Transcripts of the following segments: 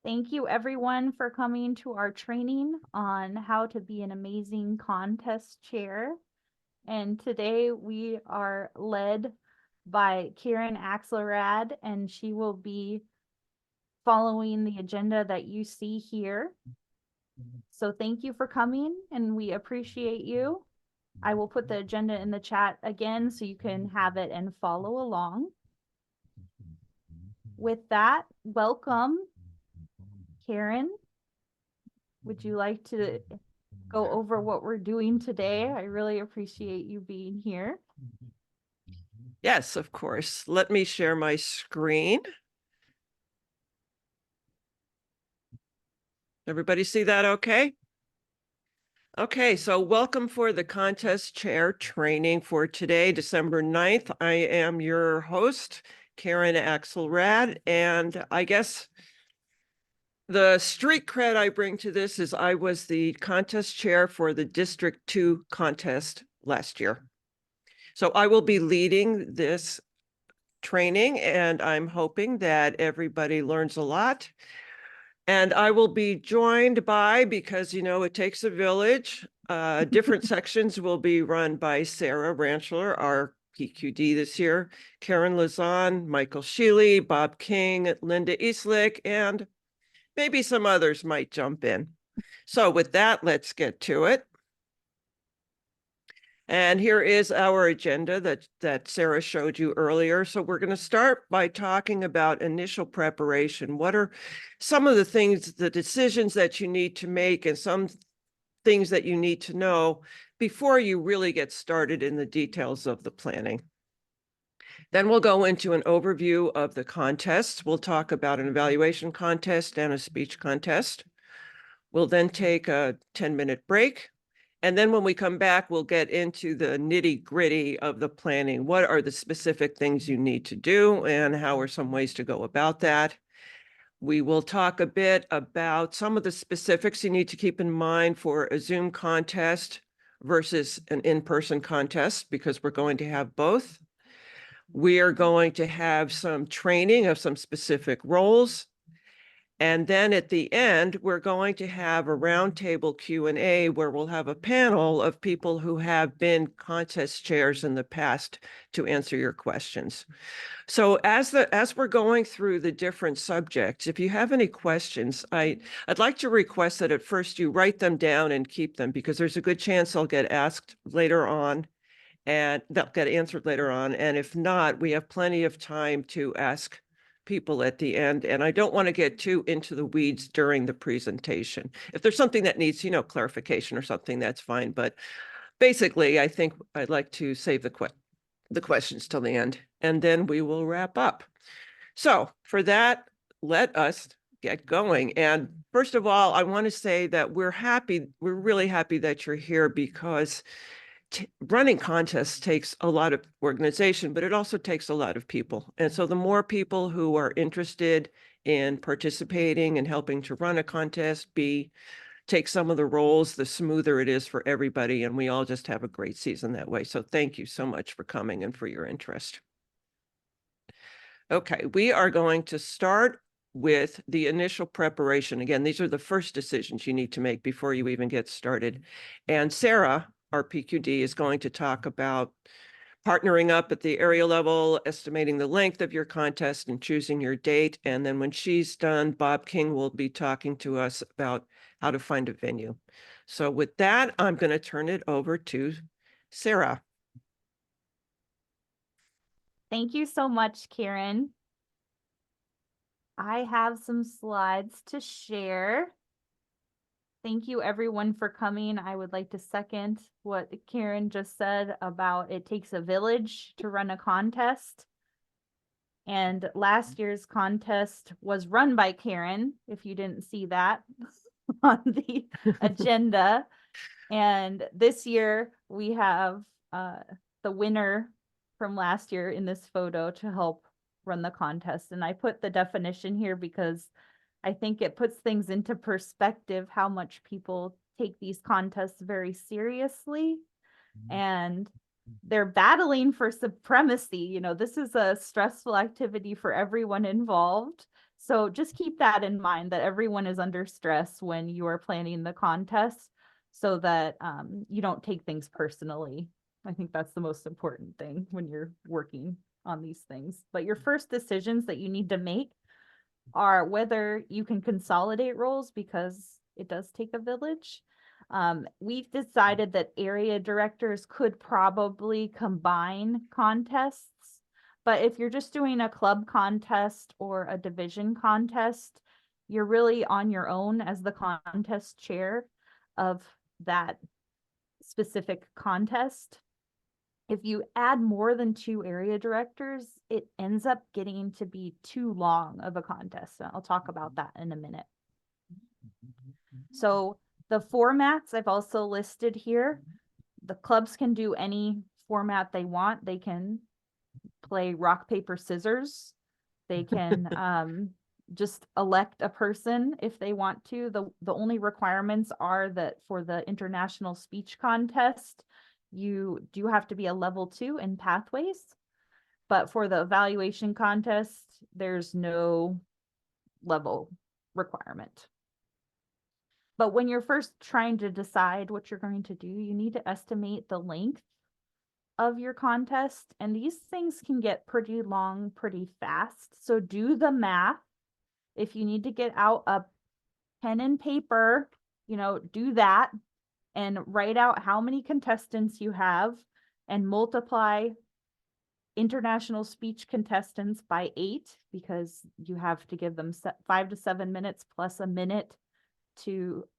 Thank you everyone for coming to our training on how to be an amazing contest chair. And today we are led by Caryn Axelrad, and she will be following the agenda that you see here. So thank you for coming, and we appreciate you. I will put the agenda in the chat again so you can have it and follow along. With that, welcome, Caryn. Would you like to go over what we're doing today? I really appreciate you being here. Yes, of course. Let me share my screen. Everybody see that okay? Okay, so welcome for the contest chair training for today, December 9th. I am your host, Caryn Axelrad, and I guess the street cred I bring to this is I was the contest chair for the District 2 contest last year. So I will be leading this training, and I'm hoping that everybody learns a lot. And I will be joined by, because, it takes a village, different sections will be run by Sarah Ranchler, our PQD this year, Karen Lazan, Michael Sheely, Bob King, Linda Eastlick, and maybe some others might jump in. So with that, let's get to it. And here is our agenda that Sarah showed you earlier. So we're going to start by talking about initial preparation. What are some of the things, the decisions that you need to make, and some things that you need to know before you really get started in the details of the planning? Then we'll go into an overview of the contests. We'll talk about an evaluation contest and a speech contest. We'll then take a 10-minute break. And then when we come back, we'll get into the nitty-gritty of the planning. What are the specific things you need to do, and how are some ways to go about that? We will talk a bit about some of the specifics you need to keep in mind for a Zoom contest versus an in-person contest, because we're going to have both. We are going to have some training of some specific roles. And then at the end, we're going to have a roundtable Q&A where we'll have a panel of people who have been contest chairs in the past to answer your questions. So as we're going through the different subjects, if you have any questions, I'd like to request that at first you write them down and keep them, because there's a good chance they'll get asked later on and they'll get answered later on. And if not, we have plenty of time to ask people at the end. And I don't want to get too into the weeds during the presentation. If there's something that needs, clarification or something, that's fine. But basically, I think I'd like to save the questions till the end, and then we will wrap up. So for that, let us get going. And first of all, I want to say that we're really happy that you're here, because running contests takes a lot of organization, but it also takes a lot of people. And so the more people who are interested in participating and helping to run a contest, take some of the roles, the smoother it is for everybody. And we all just have a great season that way. So thank you so much for coming and for your interest. Okay, we are going to start with the initial preparation. Again, these are the first decisions you need to make before you even get started. And Sarah, our PQD, is going to talk about partnering up at the area level, estimating the length of your contest, and choosing your date. And then when she's done, Bob King will be talking to us about how to find a venue. So with that, I'm going to turn it over to Sarah. Thank you so much, Caryn. I have some slides to share. Thank you everyone for coming. I would like to second what Caryn just said about it takes a village to run a contest. And last year's contest was run by Caryn, if you didn't see that on the agenda. And this year we have the winner from last year in this photo to help run the contest. And I put the definition here because I think it puts things into perspective how much people take these contests very seriously. And they're battling for supremacy. This is a stressful activity for everyone involved. So just keep that in mind, that everyone is under stress when you are planning the contest, so that you don't take things personally. I think that's the most important thing when you're working on these things. But your first decisions that you need to make are whether you can consolidate roles, because it does take a village. We've decided that area directors could probably combine contests, but if you're just doing a club contest or a division contest, you're really on your own as the contest chair of that specific contest. If you add more than 2 area directors, it ends up getting to be too long of a contest. I'll talk about that in a minute. So the formats I've also listed here. The clubs can do any format they want. They can play rock, paper, scissors. They can just elect a person if they want to. The only requirements are that for the international speech contest, you do have to be a level 2 in pathways. But for the evaluation contest, there's no level requirement. But when you're first trying to decide what you're going to do, you need to estimate the length of your contest. And these things can get pretty long pretty fast. So do the math. If you need to get out a pen and paper, do that and write out how many contestants you have and multiply international speech contestants by 8, because you have to give them 5 to 7 minutes plus a minute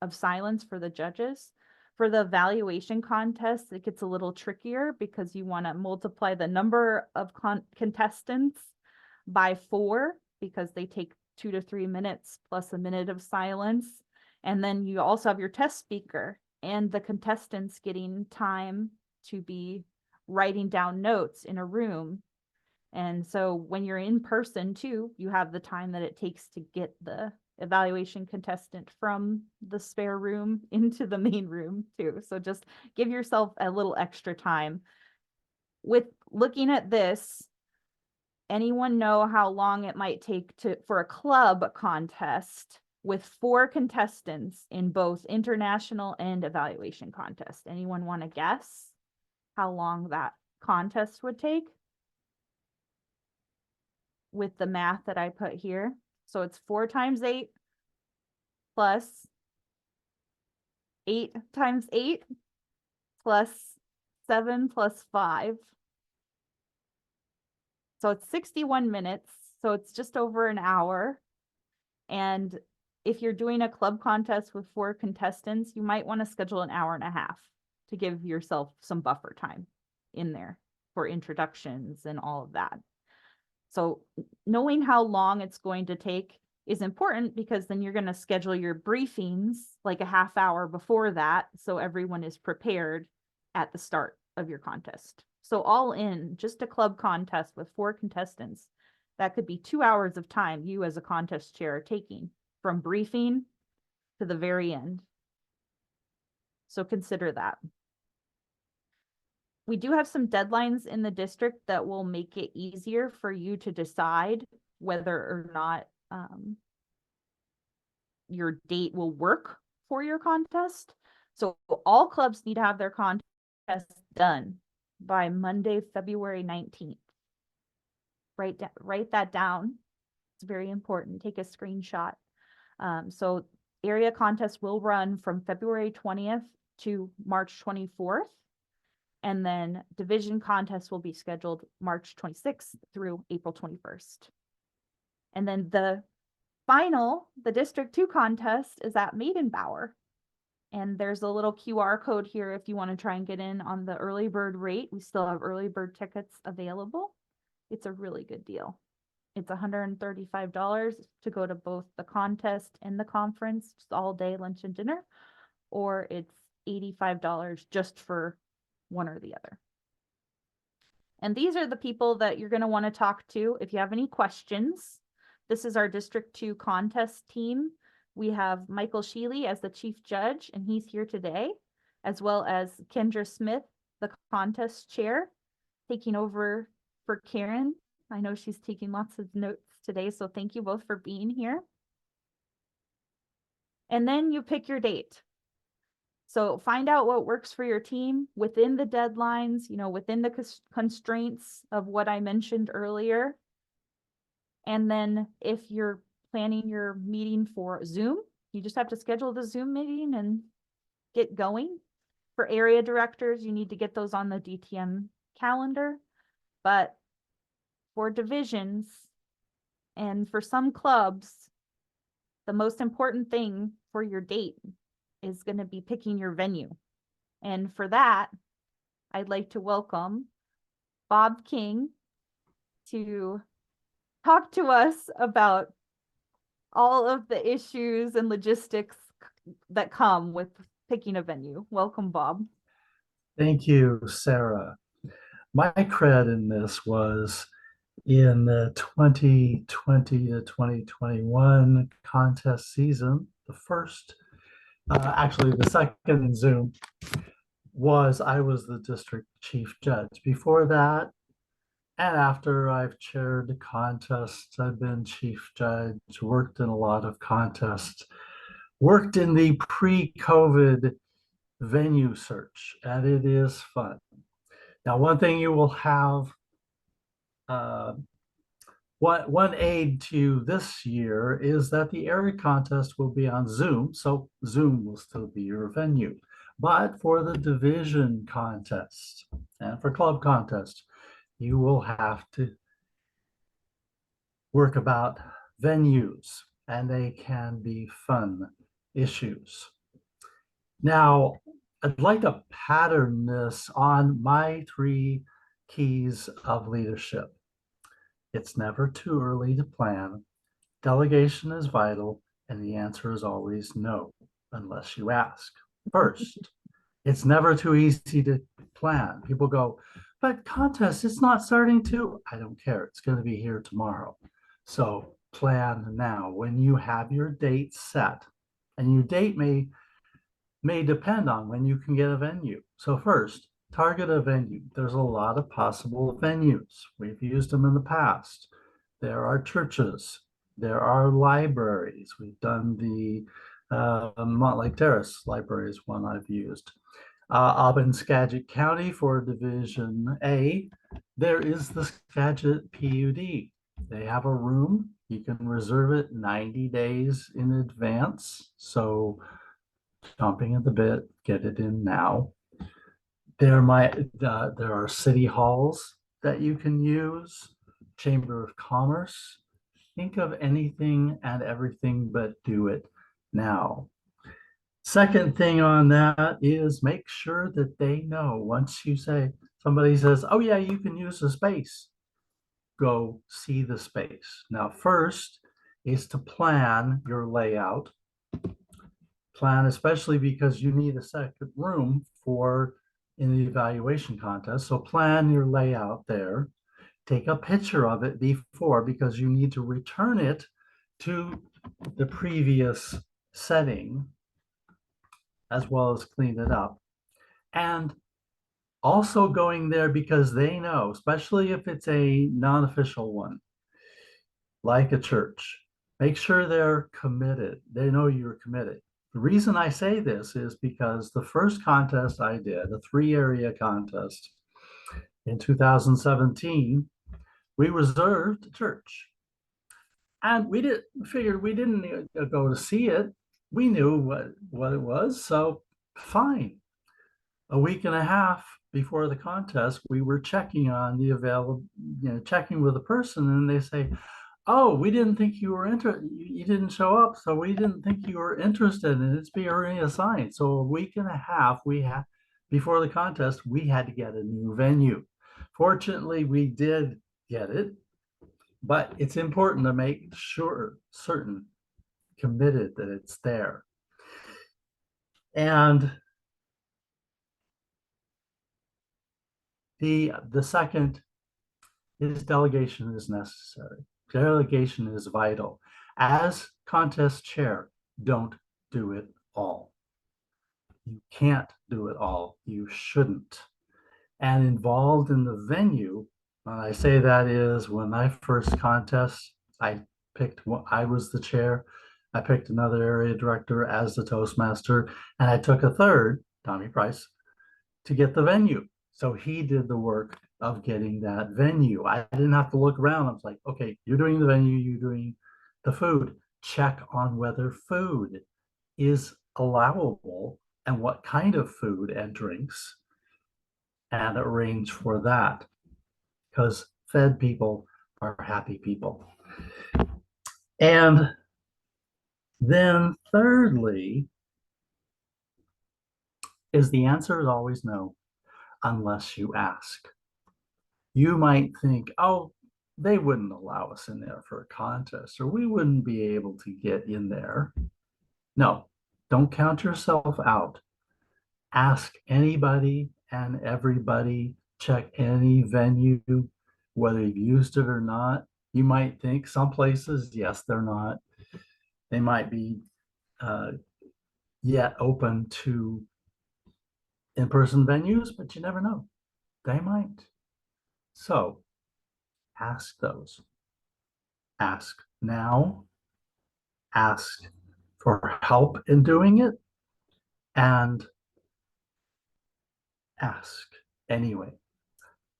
of silence for the judges. For the evaluation contest, it gets a little trickier because you want to multiply the number of contestants by 4, because they take 2 to 3 minutes plus a minute of silence. And then you also have your test speaker and the contestants getting time to be writing down notes in a room. And so when you're in person too, you have the time that it takes to get the evaluation contestant from the spare room into the main room too. So just give yourself a little extra time. With looking at this, anyone know how long it might take for a club contest with 4 contestants in both international and evaluation contest? Anyone want to guess how long that contest would take with the math that I put here? So it's 4 times 8 plus 8 times 8 plus 7 plus 5. So it's 61 minutes. So it's just over an hour. And if you're doing a club contest with 4 contestants, you might want to schedule an hour and a half to give yourself some buffer time in there for introductions and all of that. So knowing how long it's going to take is important, because then you're going to schedule your briefings like a half hour before that, so everyone is prepared at the start of your contest. So all in, just a club contest with 4 contestants, that could be 2 hours of time you as a contest chair are taking from briefing to the very end. So consider that. We do have some deadlines in the district that will make it easier for you to decide whether or not your date will work for your contest. So all clubs need to have their contest done by Monday, February 19th. Write that down. It's very important. Take a screenshot. So area contests will run from February 20th to March 24th. And then division contests will be scheduled March 26th through April 21st. And then the District 2 contest is at Maidenbower. And there's a little QR code here if you want to try and get in on the early bird rate. We still have early bird tickets available. It's a really good deal. It's $135 to go to both the contest and the conference, just all day, lunch and dinner, or it's $85 just for one or the other. And these are the people that you're going to want to talk to if you have any questions. This is our District 2 contest team. We have Michael Sheely as the chief judge, and he's here today, as well as Kendra Smith, the contest chair, taking over for Caryn I know she's taking lots of notes today, so thank you both for being here. And then you pick your date. So find out what works for your team within the deadlines, within the constraints of what I mentioned earlier. And then if you're planning your meeting for Zoom, you just have to schedule the Zoom meeting and get going. For area directors, you need to get those on the DTM calendar. But for divisions and for some clubs, the most important thing for your date is going to be picking your venue. And for that, I'd like to welcome Bob King to talk to us about all of the issues and logistics that come with picking a venue. Welcome, Bob. Thank you, Sarah. My cred in this was in the 2020 to 2021 contest season. The first, actually the second Zoom I was the district chief judge. Before that, and after I've chaired contests, I've been chief judge, worked in a lot of contests, worked in the pre-COVID venue search, and it is fun. Now, one thing you will have, one aid to this year is that the area contest will be on Zoom, so Zoom will still be your venue. But for the division contest and for club contest, you will have to work about venues, and they can be fun issues. Now, I'd like to pattern this on my 3 keys of leadership. It's never too early to plan. Delegation is vital, and the answer is always no, unless you ask first. It's never too easy to plan. People go, but contest, it's not starting to. I don't care. It's going to be here tomorrow. So plan now. When you have your date set, and your date may depend on when you can get a venue. So first, target a venue. There's a lot of possible venues. We've used them in the past. There are churches. There are libraries. We've done the Montlake Terrace Library is one I've used. Up in Skagit County for Division A, there is the Skagit PUD. They have a room. You can reserve it 90 days in advance. So chomping at the bit, get it in now. There are city halls that you can use, Chamber of Commerce. Think of anything and everything, but do it now. Second thing on that is make sure that they know. Once somebody says, oh yeah, you can use the space, go see the space. Now, first is to plan your layout. Plan, especially because you need a second room in the evaluation contest. So plan your layout there. Take a picture of it before, because you need to return it to the previous setting, as well as clean it up. And also going there because they know, especially if it's a non-official one, like a church, make sure they're committed. They know you're committed. The reason I say this is because the first contest I did, a 3-area contest in 2017, we reserved a church. And we didn't go to see it. We knew what it was, so fine. A week and a half before the contest, we were checking on the checking with the person, and they say, oh, we didn't think you were interested. You didn't show up, so we didn't think you were interested, and it's being assigned. So a week and a half before the contest, we had to get a new venue. Fortunately, we did get it, but it's important to make certain, committed that it's there. And the second is delegation is necessary. Delegation is vital. As contest chair, don't do it all. You can't do it all. You shouldn't. And involved in the venue When I say that is when my first contest, I was the chair. I picked another area director as the Toastmaster, and I took a third, Tommy Price, to get the venue. So he did the work of getting that venue. I didn't have to look around. I was like, okay, you're doing the venue, you're doing the food. Check on whether food is allowable and what kind of food and drinks, and arrange for that. Because fed people are happy people. And then thirdly, is the answer is always no, unless you ask. You might think, oh, they wouldn't allow us in there for a contest, or we wouldn't be able to get in there. No, don't count yourself out. Ask anybody and everybody, check any venue, whether you've used it or not. You might think some places, yes, they're not. They might be yet open to in-person venues, but you never know. They might. So ask those. Ask now. Ask for help in doing it, and ask anyway.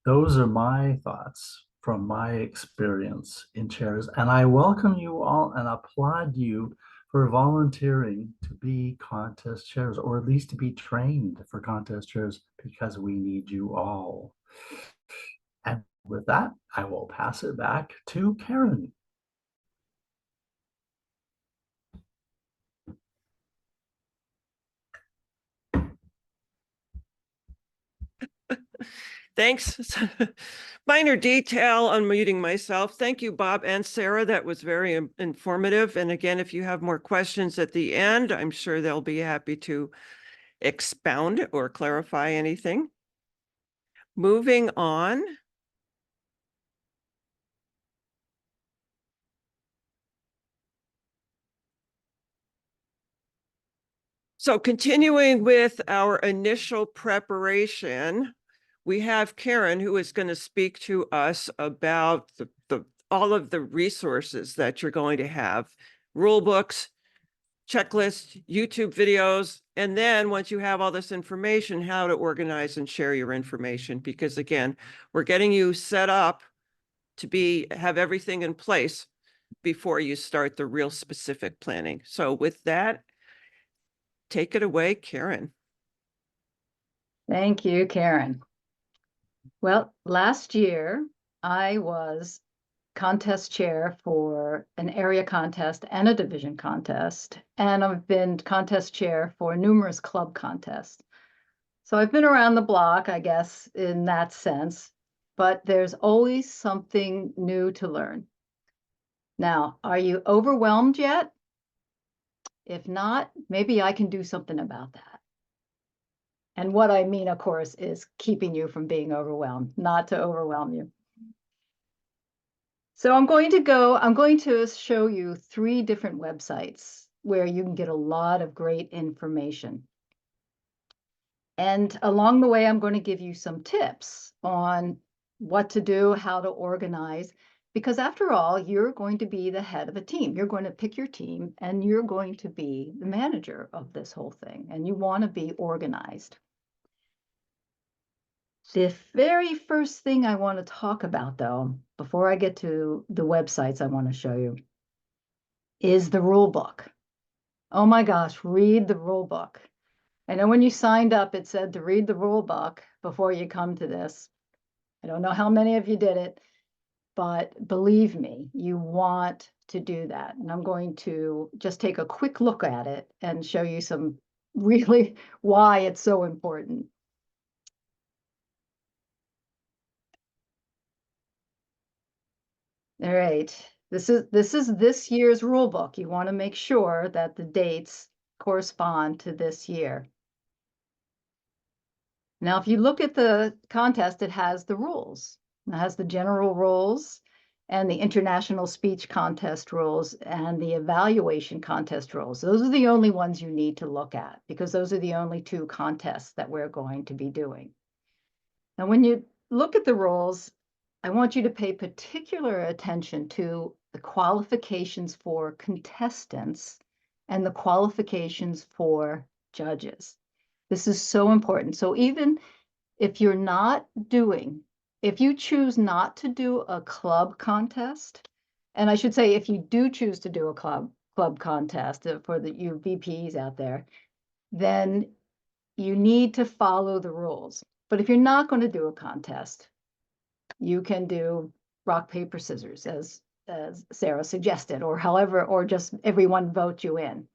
Those are my thoughts from my experience in chairs, and I welcome you all and applaud you for volunteering to be contest chairs, or at least to be trained for contest chairs, because we need you all. And with that, I will pass it back to Caryn. Thanks. Minor detail, unmuting myself. Thank you, Bob and Sarah. That was very informative. And again, if you have more questions at the end, I'm sure they'll be happy to expound or clarify anything. Moving on. So continuing with our initial preparation, we have Caryn, who is going to speak to us about all of the resources that you're going to have, rule books, checklists, YouTube videos, and then once you have all this information, how to organize and share your information. Because again, we're getting you set up to have everything in place before you start the real specific planning. So with that, take it away, Caryn. Thank you, Caryn. Well, last year I was contest chair for an area contest and a division contest, and I've been contest chair for numerous club contests. So I've been around the block, I guess, in that sense, but there's always something new to learn. Now, are you overwhelmed yet? If not, maybe I can do something about that. And what I mean, of course, is keeping you from being overwhelmed, not to overwhelm you. So I'm going to show you 3 different websites where you can get a lot of great information. And along the way, I'm going to give you some tips on what to do, how to organize, because after all, you're going to be the head of a team. You're going to pick your team and you're going to be the manager of this whole thing, and you want to be organized. The very first thing I want to talk about, though, before I get to the websites I want to show you, is the rule book. Oh my gosh, read the rule book. I know when you signed up, it said to read the rule book before you come to this. I don't know how many of you did it, but believe me, you want to do that. And I'm going to just take a quick look at it and show you some really why it's so important. All right, this is this year's rule book. You want to make sure that the dates correspond to this year. Now, if you look at the contest, it has the rules. It has the general rules and the international speech contest rules and the evaluation contest rules. Those are the only ones you need to look at, because those are the only 2 contests that we're going to be doing. Now, when you look at the rules, I want you to pay particular attention to the qualifications for contestants and the qualifications for judges. This is so important. So even if you're not doing, if you choose not to do a club contest, and I should say, if you do choose to do a club contest for you VPs out there, then you need to follow the rules. But if you're not going to do a contest, you can do rock, paper, scissors, as Sarah suggested, or however, or just everyone vote you in.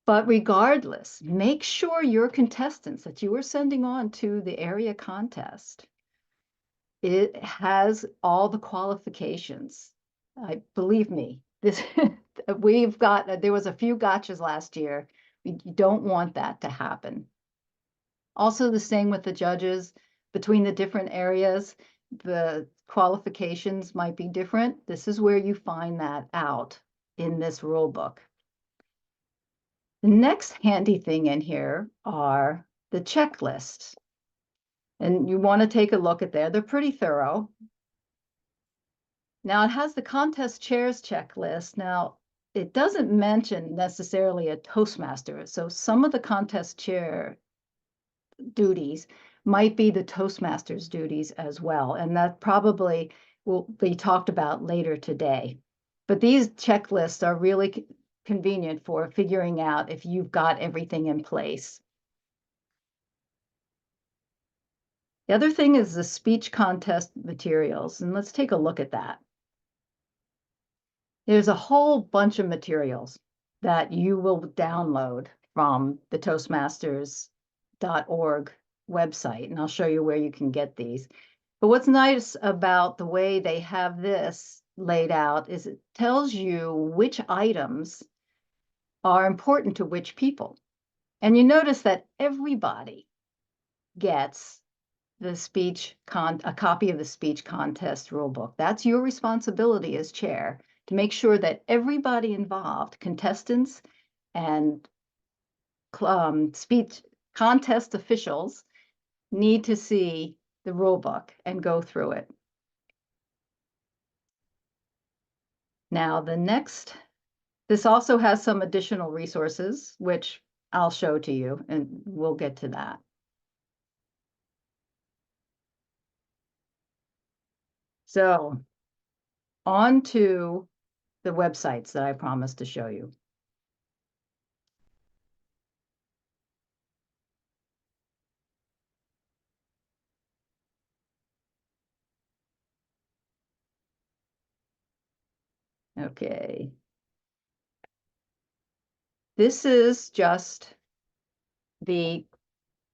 But regardless, make sure your contestants that you are sending on to the area contest, it has all the qualifications. Believe me, this we've got, there was a few gotchas last year. We don't want that to happen. Also the same with the judges. Between the different areas, the qualifications might be different. This is where you find that out in this rule book. The next handy thing in here are the checklists. And you want to take a look at there. They're pretty thorough. Now it has the contest chairs checklist. Now it doesn't mention necessarily a Toastmaster. So some of the contest chair duties might be the Toastmasters duties as well. And that probably will be talked about later today. But these checklists are really convenient for figuring out if you've got everything in place. The other thing is the speech contest materials, and let's take a look at that. There's a whole bunch of materials that you will download from the Toastmasters.org website, and I'll show you where you can get these. But what's nice about the way they have this laid out is it tells you which items are important to which people. And you notice that everybody gets the a copy of the speech contest rulebook. That's your responsibility as chair to make sure that everybody involved, contestants and speech contest officials, need to see the rulebook and go through it. Now, this also has some additional resources, which I'll show to you, and we'll get to that. So, on to the websites that I promised to show you. Okay. This is just the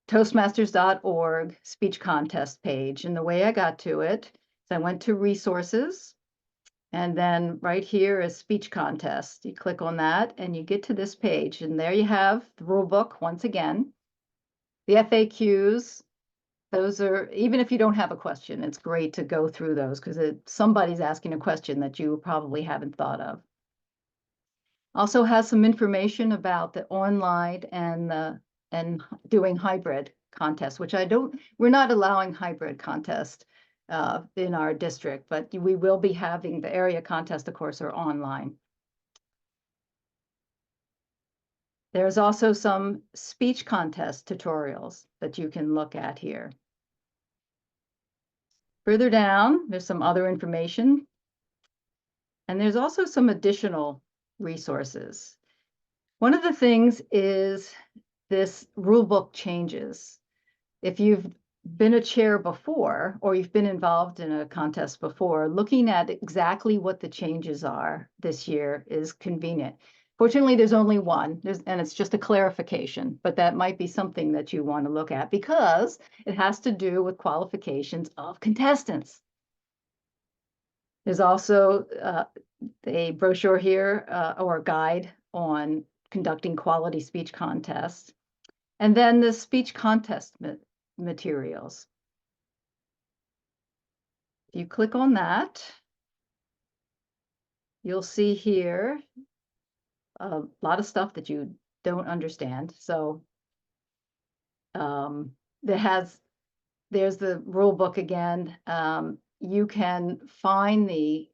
Toastmasters.org speech contest page. And the way I got to it is I went to resources, and then right here is speech contest. You click on that and you get to this page, and there you have the rule book once again. The FAQs, those are, even if you don't have a question, it's great to go through those because somebody's asking a question that you probably haven't thought of. Also has some information about the online and doing hybrid contests, which we're not allowing hybrid contest in our district, but we will be having the area contest, of course, are online. There's also some speech contest tutorials that you can look at here. Further down, there's some other information. And there's also some additional resources. One of the things is this rulebook changes. If you've been a chair before, or you've been involved in a contest before, looking at exactly what the changes are this year is convenient. Fortunately, there's only one, and it's just a clarification, but that might be something that you want to look at because it has to do with qualifications of contestants. There's also a brochure here or a guide on conducting quality speech contests, and then the speech contest materials. If you click on that, you'll see here a lot of stuff that you don't understand. So that has there's the rule book again. You can find the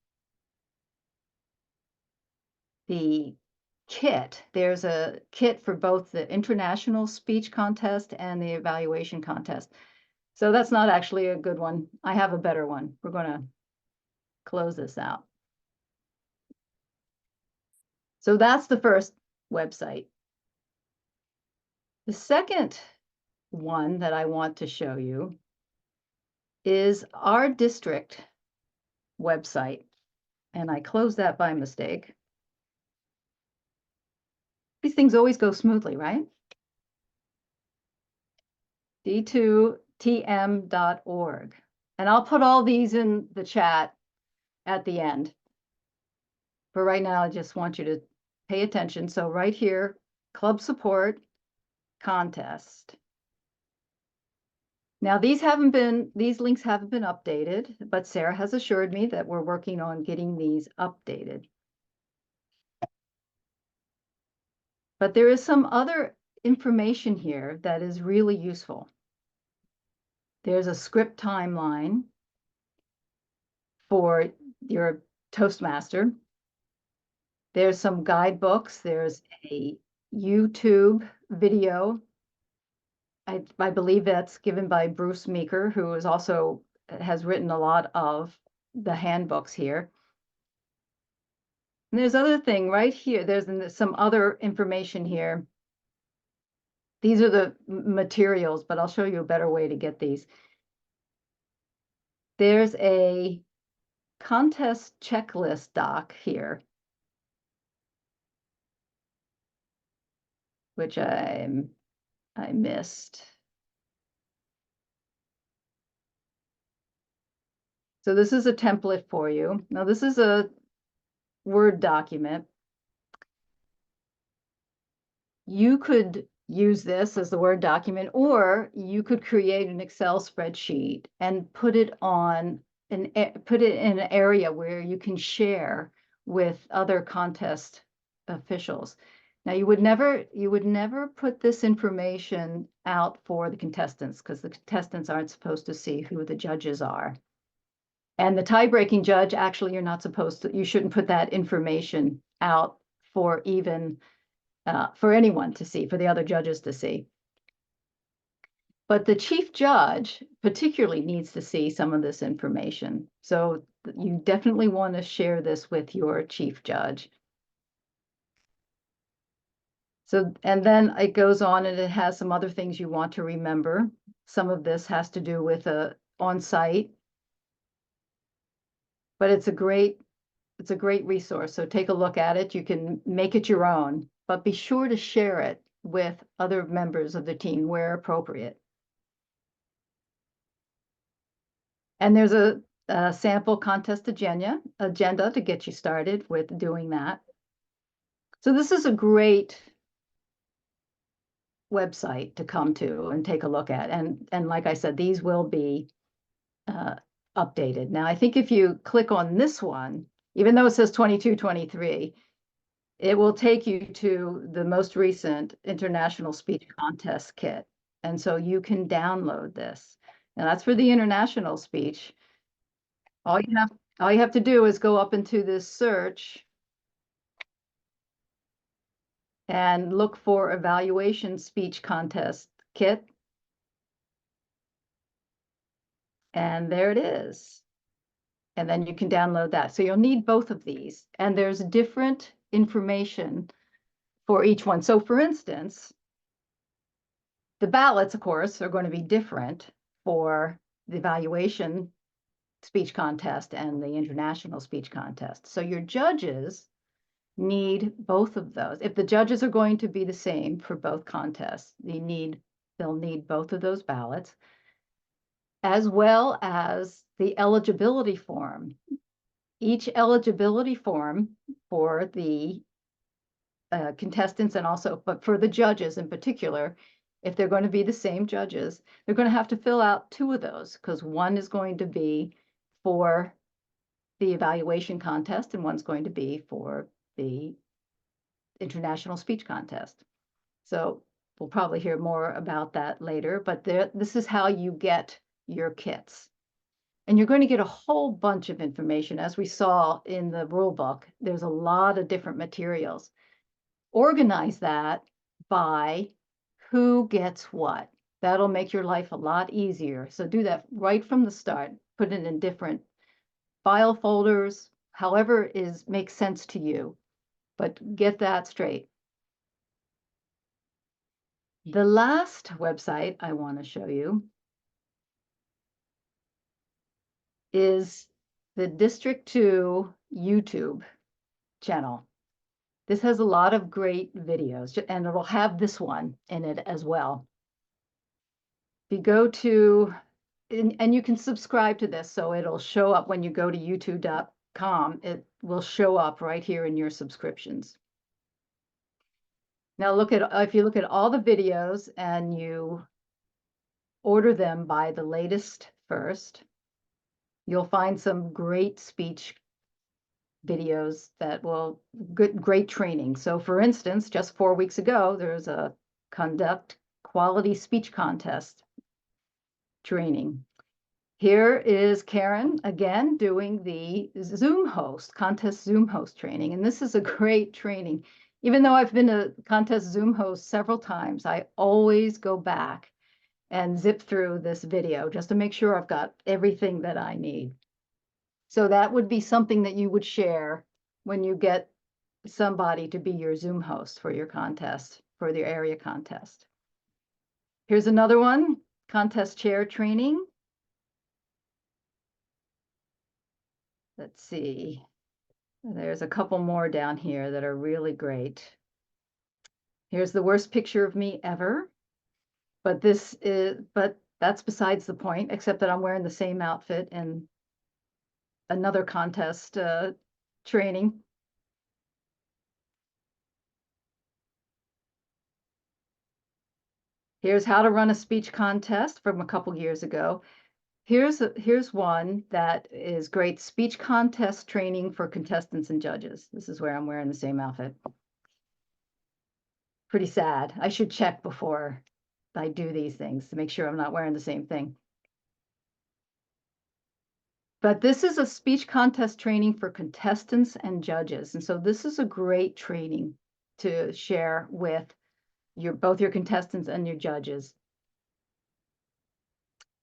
kit. There's a kit for both the international speech contest and the evaluation contest. So that's not actually a good one. I have a better one. We're going to close this out. So that's the first website. The second one that I want to show you is our district website. And I closed that by mistake. These things always go smoothly, right? d2tm.org. And I'll put all these in the chat at the end. But right now, I just want you to pay attention. So right here, club support contest. Now these links haven't been updated, but Sarah has assured me that we're working on getting these updated. But there is some other information here that is really useful. There's a script timeline for your Toastmaster. There's some guidebooks. There's a YouTube video. I believe that's given by Bruce Meeker, who is also has written a lot of the handbooks here. And there's other thing right here. There's some other information here. These are the materials, but I'll show you a better way to get these. There's a contest checklist doc here, which I missed. So this is a template for you. Now this is a Word document. You could use this as the Word document, or you could create an Excel spreadsheet and put it in an area where you can share with other contest officials. Now you would never put this information out for the contestants, because the contestants aren't supposed to see who the judges are. And the tie-breaking judge, actually, you shouldn't put that information out for even for anyone to see, for the other judges to see. But the chief judge particularly needs to see some of this information. So you definitely want to share this with your chief judge. So, and then it goes on and it has some other things you want to remember. Some of this has to do with on-site, but it's a great resource. So take a look at it. You can make it your own, but be sure to share it with other members of the team where appropriate. And there's a sample contest agenda to get you started with doing that. So this is a great website to come to and take a look at. And like I said, these will be updated. Now, I think if you click on this one, even though it says 22-23, it will take you to the most recent International Speech Contest Kit. And so you can download this. Now that's for the international speech. All you have to do is go up into this search and look for Evaluation Speech Contest Kit. And there it is. And then you can download that. So you'll need both of these. And there's different information for each one. So for instance, the ballots, of course, are going to be different for the evaluation speech contest and the international speech contest. So your judges need both of those. If the judges are going to be the same for both contests, they'll need both of those ballots, as well as the eligibility form. Each eligibility form for the contestants and also, but for the judges in particular, if they're going to be the same judges, they're going to have to fill out two of those, because one is going to be for the evaluation contest and one's going to be for the international speech contest. So we'll probably hear more about that later, but this is how you get your kits. And you're going to get a whole bunch of information. As we saw in the rule book, there's a lot of different materials. Organize that by who gets what. That'll make your life a lot easier. So do that right from the start. Put it in different file folders, however makes sense to you, but get that straight. The last website I want to show you is the District 2 YouTube channel. This has a lot of great videos, and it'll have this one in it as well. If you go to, and you can subscribe to this, so it'll show up when you go to youtube.com. It will show up right here in your subscriptions. Now if you look at all the videos and you order them by the latest first, you'll find some great speech videos that will great training. So for instance, just 4 weeks ago, there's a conduct quality speech contest training. Here is Caryn again doing the Zoom host, contest Zoom host training. And this is a great training. Even though I've been a contest Zoom host several times, I always go back and zip through this video just to make sure I've got everything that I need. So that would be something that you would share when you get somebody to be your Zoom host for your contest, for the area contest. Here's another one, contest chair training. Let's see. There's a couple more down here that are really great. Here's the worst picture of me ever. But that's besides the point, except that I'm wearing the same outfit in another contest training. Here's how to run a speech contest from a couple years ago. Here's one that is great, speech contest training for contestants and judges. This is where I'm wearing the same outfit. Pretty sad. I should check before I do these things to make sure I'm not wearing the same thing. But this is a speech contest training for contestants and judges. And so this is a great training to share with both your contestants and your judges.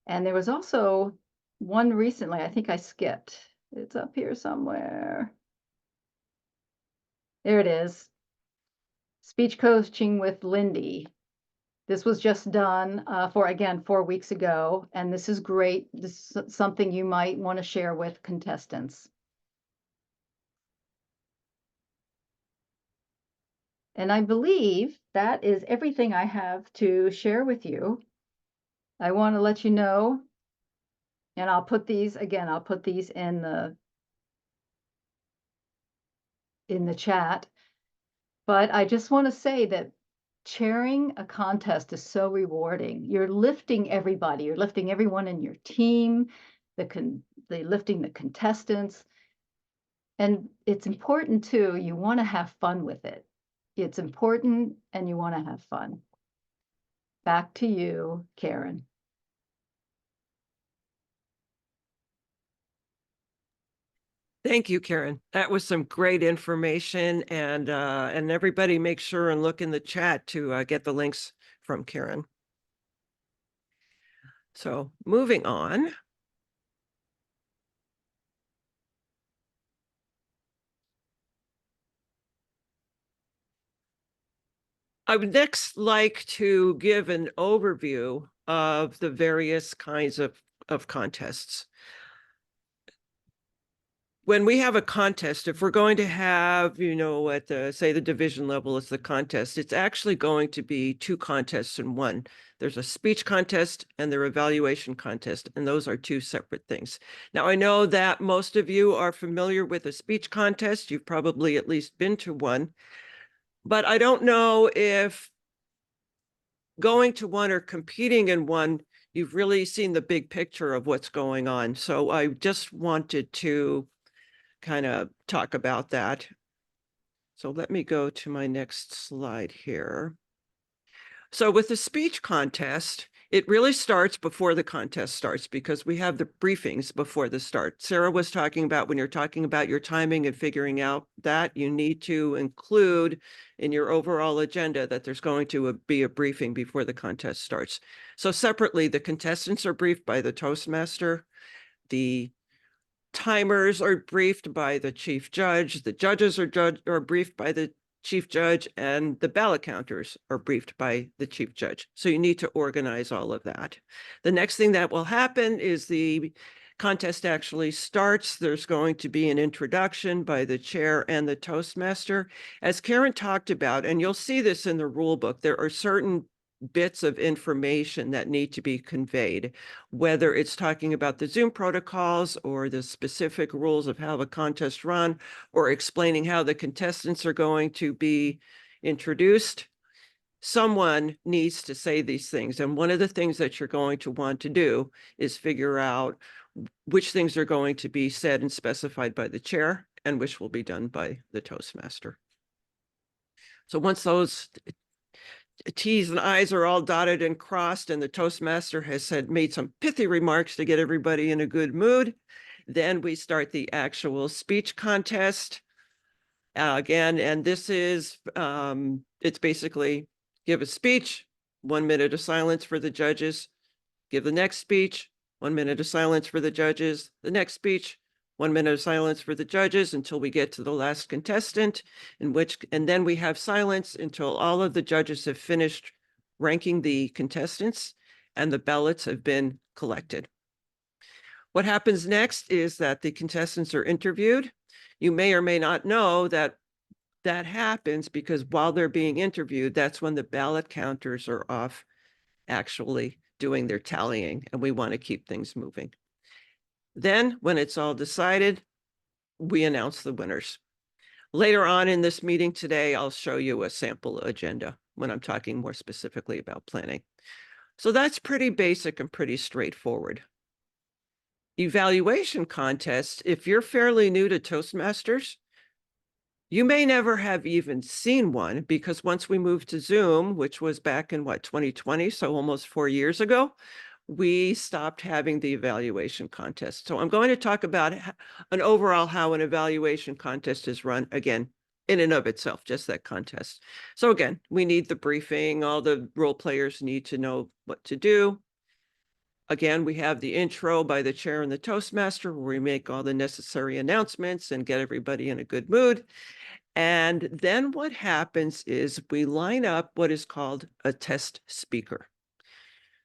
And there was also one recently, I think I skipped. It's up here somewhere. There it is. Speech coaching with Lindy. This was just done again, 4 weeks ago, and this is great. This is something you might want to share with contestants. And I believe that is everything I have to share with you. I want to let you know, and I'll put these in the chat, but I just want to say that chairing a contest is so rewarding. You're lifting everybody. You're lifting everyone in your team, lifting the contestants. And it's important too, you want to have fun with it. It's important and you want to have fun. Back to you, Caryn. Thank you, Caryn. That was some great information, and everybody make sure and look in the chat to get the links from Caryn. So moving on. I would next like to give an overview of the various kinds of contests. When we have a contest, if we're going to have, at say the division level, it's the contest, it's actually going to be 2 contests in one. There's a speech contest and their evaluation contest, and those are 2 separate things. Now, I know that most of you are familiar with a speech contest. You've probably at least been to one, but I don't know if going to one or competing in one, you've really seen the big picture of what's going on. So I just wanted to kind of talk about that. So let me go to my next slide here. So with the speech contest, It really starts before the contest starts because we have the briefings before the start. Sarah was talking about when you're talking about your timing and figuring out that you need to include in your overall agenda that there's going to be a briefing before the contest starts. So separately, the contestants are briefed by the Toastmaster. The timers are briefed by the chief judge. The judges are briefed by the chief judge, and the ballot counters are briefed by the chief judge. So you need to organize all of that. The next thing that will happen is the contest actually starts. There's going to be an introduction by the chair and the Toastmaster. As Caryn talked about, and you'll see this in the rule book, there are certain bits of information that need to be conveyed, whether it's talking about the Zoom protocols or the specific rules of how the contest run, or explaining how the contestants are going to be introduced. Someone needs to say these things. And one of the things that you're going to want to do is figure out which things are going to be said and specified by the chair and which will be done by the Toastmaster. So once those T's and I's are all dotted and crossed, and the Toastmaster has made some pithy remarks to get everybody in a good mood, then we start the actual speech contest. Again, and this is, it's basically give a speech, 1 minute of silence for the judges, give the next speech, 1 minute of silence for the judges, the next speech, 1 minute of silence for the judges until we get to the last contestant, and then we have silence until all of the judges have finished ranking the contestants and the ballots have been collected. What happens next is that the contestants are interviewed. You may or may not know that that happens because while they're being interviewed, that's when the ballot counters are off actually doing their tallying, and we want to keep things moving. Then, when it's all decided, we announce the winners. Later on in this meeting today, I'll show you a sample agenda when I'm talking more specifically about planning. So that's pretty basic and pretty straightforward. Evaluation contests, if you're fairly new to Toastmasters, you may never have even seen one because once we moved to Zoom, which was back in 2020, so almost 4 years ago, we stopped having the evaluation contest. So I'm going to talk about an overall how an evaluation contest is run, again, in and of itself, just that contest. So again, we need the briefing. All the role players need to know what to do. Again, we have the intro by the chair and the Toastmaster where we make all the necessary announcements and get everybody in a good mood. And then what happens is we line up what is called a test speaker.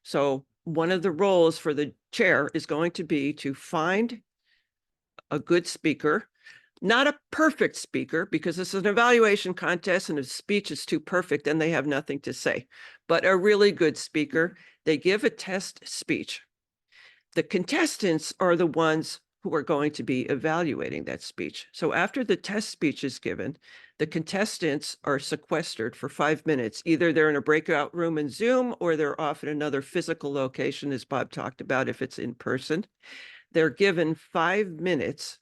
So one of the roles for the chair is going to be to find a good speaker, not a perfect speaker, because this is an evaluation contest and if speech is too perfect, then they have nothing to say, but a really good speaker. They give a test speech. The contestants are the ones who are going to be evaluating that speech. So after the test speech is given, the contestants are sequestered for 5 minutes. Either they're in a breakout room in Zoom or they're off in another physical location, as Bob talked about, if it's in person. They're given 5 minutes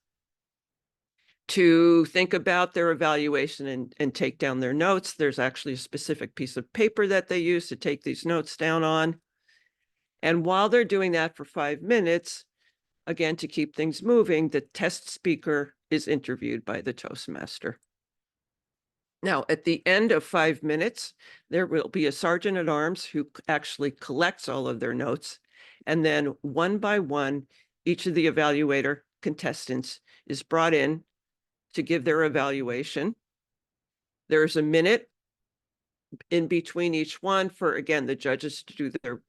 to think about their evaluation and take down their notes. There's actually a specific piece of paper that they use to take these notes down on. And while they're doing that for 5 minutes, again, to keep things moving, the test speaker is interviewed by the Toastmaster. Now, at the end of 5 minutes, there will be a sergeant at arms who actually collects all of their notes. And then one by one, each of the evaluator contestants is brought in to give their evaluation. There's a minute in between each one for, again, the judges to do their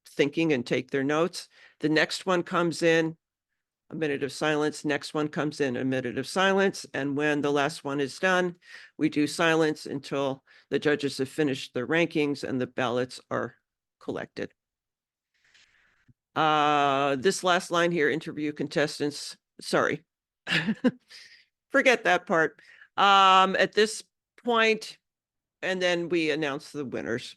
thinking and take their notes. The next one comes in, a minute of silence. Next one comes in, a minute of silence. And when the last one is done, we do silence until the judges have finished their rankings and the ballots are collected. This last line here, interview contestants, sorry. Forget that part. At this point, and then we announce the winners.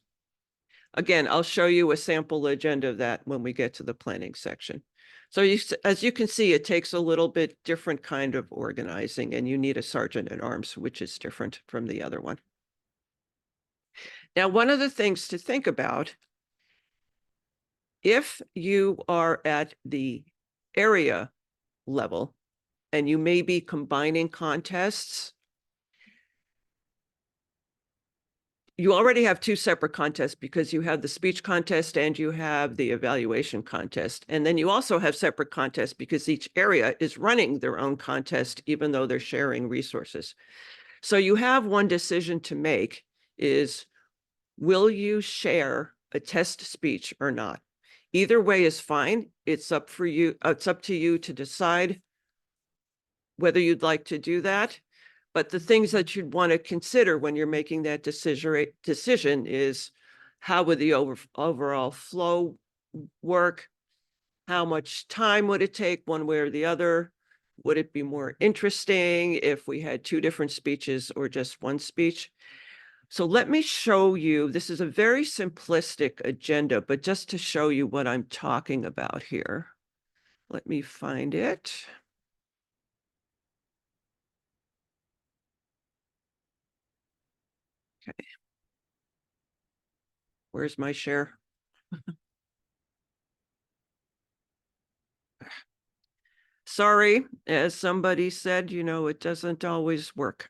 Again, I'll show you a sample agenda of that when we get to the planning section. So as you can see, it takes a little bit different kind of organizing, and you need a sergeant at arms, which is different from the other one. Now, one of the things to think about If you are at the area level and you may be combining contests, you already have two separate contests because you have the speech contest and you have the evaluation contest. And then you also have separate contests because each area is running their own contest, even though they're sharing resources. So you have one decision to make is, will you share a test speech or not? Either way is fine. It's up for you. It's up to you to decide whether you'd like to do that. But the things that you'd want to consider when you're making that decision is, how would the overall flow work? How much time would it take one way or the other? Would it be more interesting if we had two different speeches or just one speech? So let me show you, this is a very simplistic agenda, but just to show you what I'm talking about here. Let me find it. Okay. Where's my share? Sorry, as somebody said, it doesn't always work.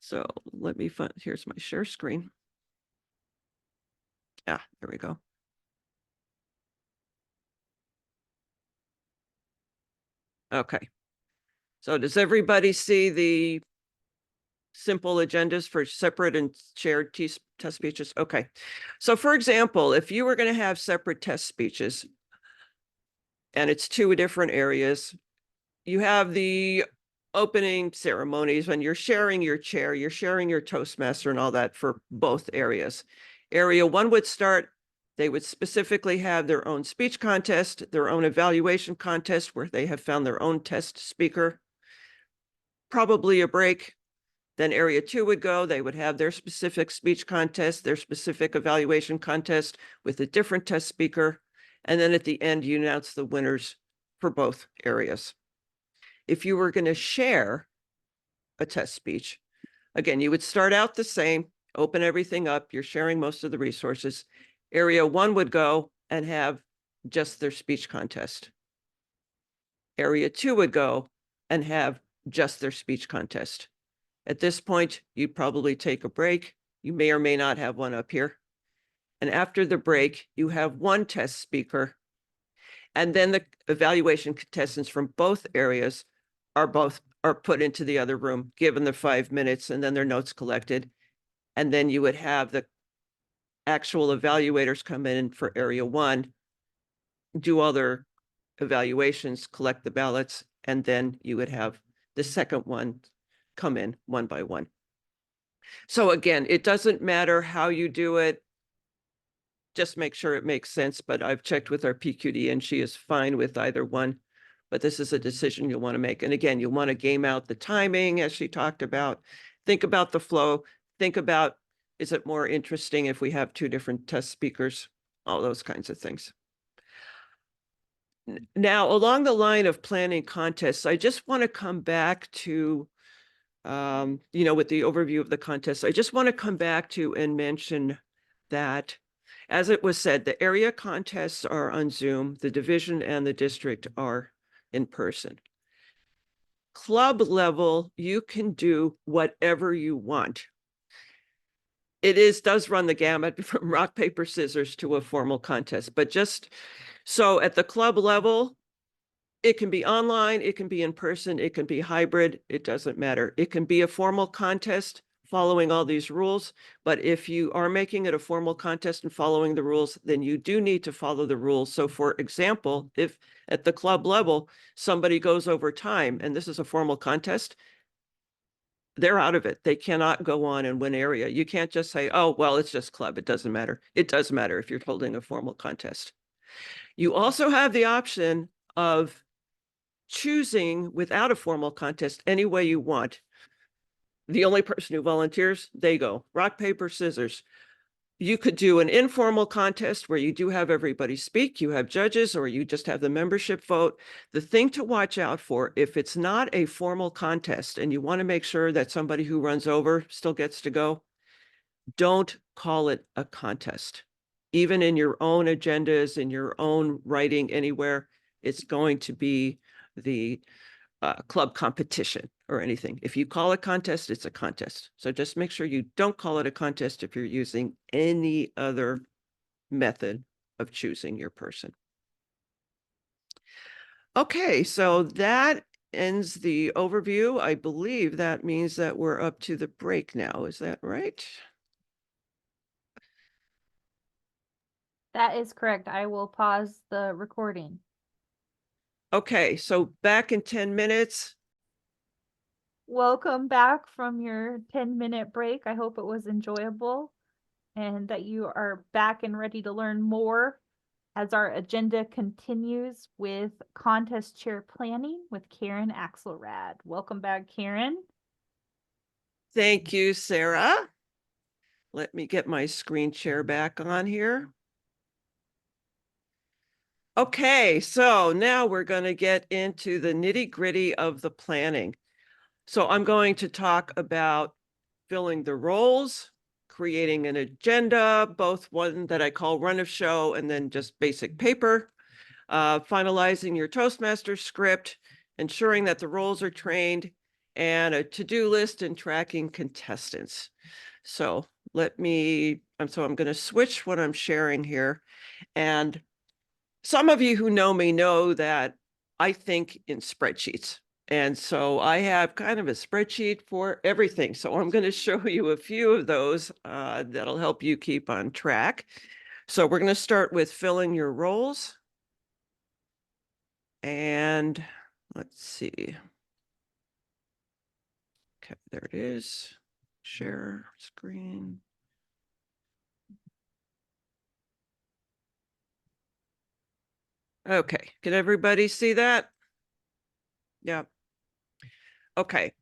So let me find, here's my share screen. Ah, there we go. Okay. So does everybody see the simple agendas for separate and shared test speeches? Okay. So for example, if you were going to have separate test speeches and it's two different areas, you have the opening ceremonies when you're sharing your chair, you're sharing your Toastmaster and all that for both areas. Area one would start, they would specifically have their own speech contest, their own evaluation contest where they have found their own test speaker, probably a break. Then area two would go, they would have their specific speech contest, their specific evaluation contest with a different test speaker. And then at the end, you announce the winners for both areas. If you were going to share a test speech, again, you would start out the same, open everything up, you're sharing most of the resources. Area one would go and have just their speech contest. Area two would go and have just their speech contest. At this point, you'd probably take a break. You may or may not have one up here. And after the break, you have one test speaker. And then the evaluation contestants from both areas are put into the other room, given the 5 minutes, and then their notes collected. And then you would have the actual evaluators come in for area one, do all their evaluations, collect the ballots, and then you would have the second one come in one by one. So again, it doesn't matter how you do it. Just make sure it makes sense. But I've checked with our PQD and she is fine with either one. But this is a decision you'll want to make. And again, you'll want to game out the timing as she talked about. Think about the flow. Think about, is it more interesting if we have two different test speakers? All those kinds of things. Now, along the line of planning contests, I just want to come back to, with the overview of the contest, I just want to come back to and mention that, as it was said, the area contests are on Zoom, the division and the district are in person. Club level, you can do whatever you want. It does run the gamut from rock, paper, scissors to a formal contest, but just so at the club level, it can be online, it can be in person, it can be hybrid, it doesn't matter. It can be a formal contest following all these rules, but if you are making it a formal contest and following the rules, then you do need to follow the rules. So for example, if at the club level, somebody goes over time and this is a formal contest, they're out of it. They cannot go on and win area. You can't just say, oh, well, it's just club. It doesn't matter. It does matter if you're holding a formal contest. You also have the option of choosing without a formal contest any way you want. The only person who volunteers, they go. Rock, paper, scissors. You could do an informal contest where you do have everybody speak, you have judges, or you just have the membership vote. The thing to watch out for, if it's not a formal contest and you want to make sure that somebody who runs over still gets to go, don't call it a contest. even in your own agendas, in your own writing anywhere, it's going to be the club competition or anything. If you call it contest, it's a contest. So just make sure you don't call it a contest if you're using any other method of choosing your person. Okay, so that ends the overview. I believe that means that we're up to the break now. Is that right? That is correct. I will pause the recording. Okay, so back in 10 minutes. Welcome back from your 10-minute break. I hope it was enjoyable and that you are back and ready to learn more as our agenda continues with contest chair planning with Caryn Axelrad. Welcome back, Caryn. Thank you, Sarah. Let me get my screen share back on here. Okay, so now we're going to get into the nitty-gritty of the planning. So I'm going to talk about filling the roles, creating an agenda, both one that I call run of show and then just basic paper, finalizing your Toastmaster script, ensuring that the roles are trained, and a to-do list and tracking contestants. So I'm going to switch what I'm sharing here. And some of you who know me know that I think in spreadsheets. And so I have kind of a spreadsheet for everything. So I'm going to show you a few of those that'll help you keep on track. So we're going to start with filling your roles. And let's see. Okay, there it is. Share screen. Okay, can everybody see that? Yeah. Okay,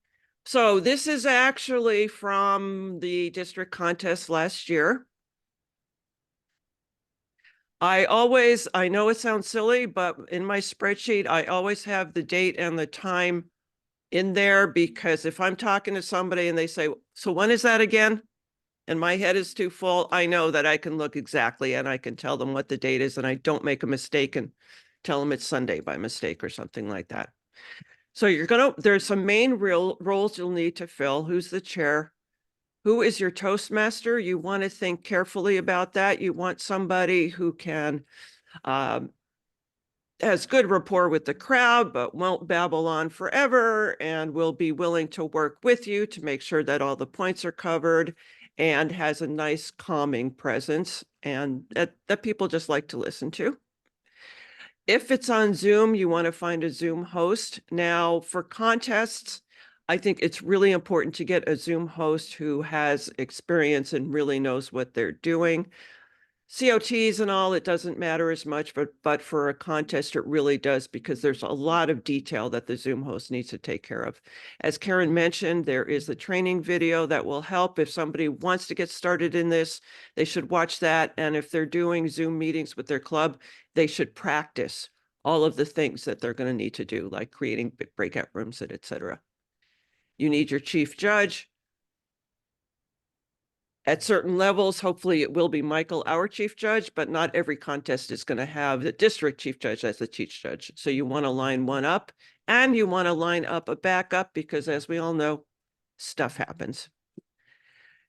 so this is actually from the district contest last year. I know it sounds silly, but in my spreadsheet, I always have the date and the time in there because if I'm talking to somebody and they say, so when is that again? And my head is too full, I know that I can look exactly and I can tell them what the date is and I don't make a mistake and tell them it's Sunday by mistake or something like that. So there's some main roles you'll need to fill. Who's the chair? Who is your Toastmaster? You want to think carefully about that. You want somebody who can has good rapport with the crowd, but won't babble on forever and will be willing to work with you to make sure that all the points are covered and has a nice calming presence and that people just like to listen to. If it's on Zoom, you want to find a Zoom host. Now, for contests, I think it's really important to get a Zoom host who has experience and really knows what they're doing. COTs and all, it doesn't matter as much, but for a contest, it really does because there's a lot of detail that the Zoom host needs to take care of. As Caryn mentioned, there is the training video that will help. If somebody wants to get started in this, they should watch that. And if they're doing Zoom meetings with their club, they should practice all of the things that they're going to need to do, like creating breakout rooms, et cetera. You need your chief judge. At certain levels, hopefully it will be Michael, our chief judge, but not every contest is going to have the district chief judge as the chief judge. So you want to line one up and you want to line up a backup because as we all know, stuff happens.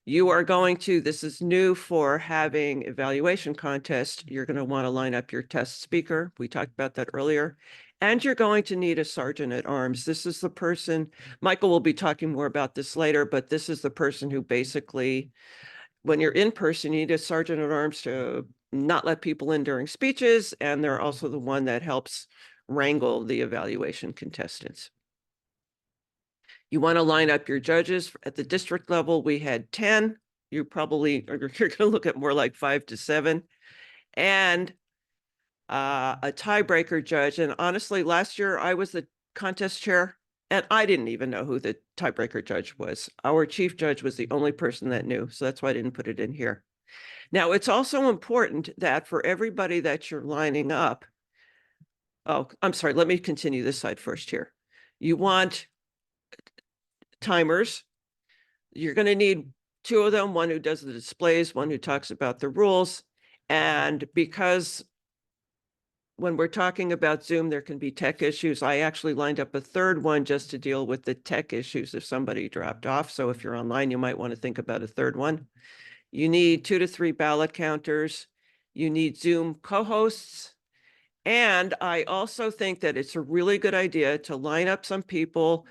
You are this is new for having evaluation contest. You're going to want to line up your test speaker. We talked about that earlier. And you're going to need a sergeant at arms. This is the person, Michael will be talking more about this later, but this is the person who basically, when you're in person, you need a sergeant at arms to not let people in during speeches. And they're also the one that helps wrangle the evaluation contestants. You want to line up your judges. At the district level, we had 10. You're going to look at more like 5 to 7. And a tiebreaker judge. And honestly, last year I was the contest chair and I didn't even know who the tiebreaker judge was. Our chief judge was the only person that knew. So that's why I didn't put it in here. Now, it's also important that for everybody that you're lining up. Oh, I'm sorry. Let me continue this side first here. You want timers. You're going to need 2 of them, one who does the displays, one who talks about the rules. And because when we're talking about Zoom, there can be tech issues. I actually lined up a third one just to deal with the tech issues if somebody dropped off. So if you're online, you might want to think about a third one. You need 2 to 3 ballot counters. You need Zoom co-hosts. And I also think that it's a really good idea to line up some people.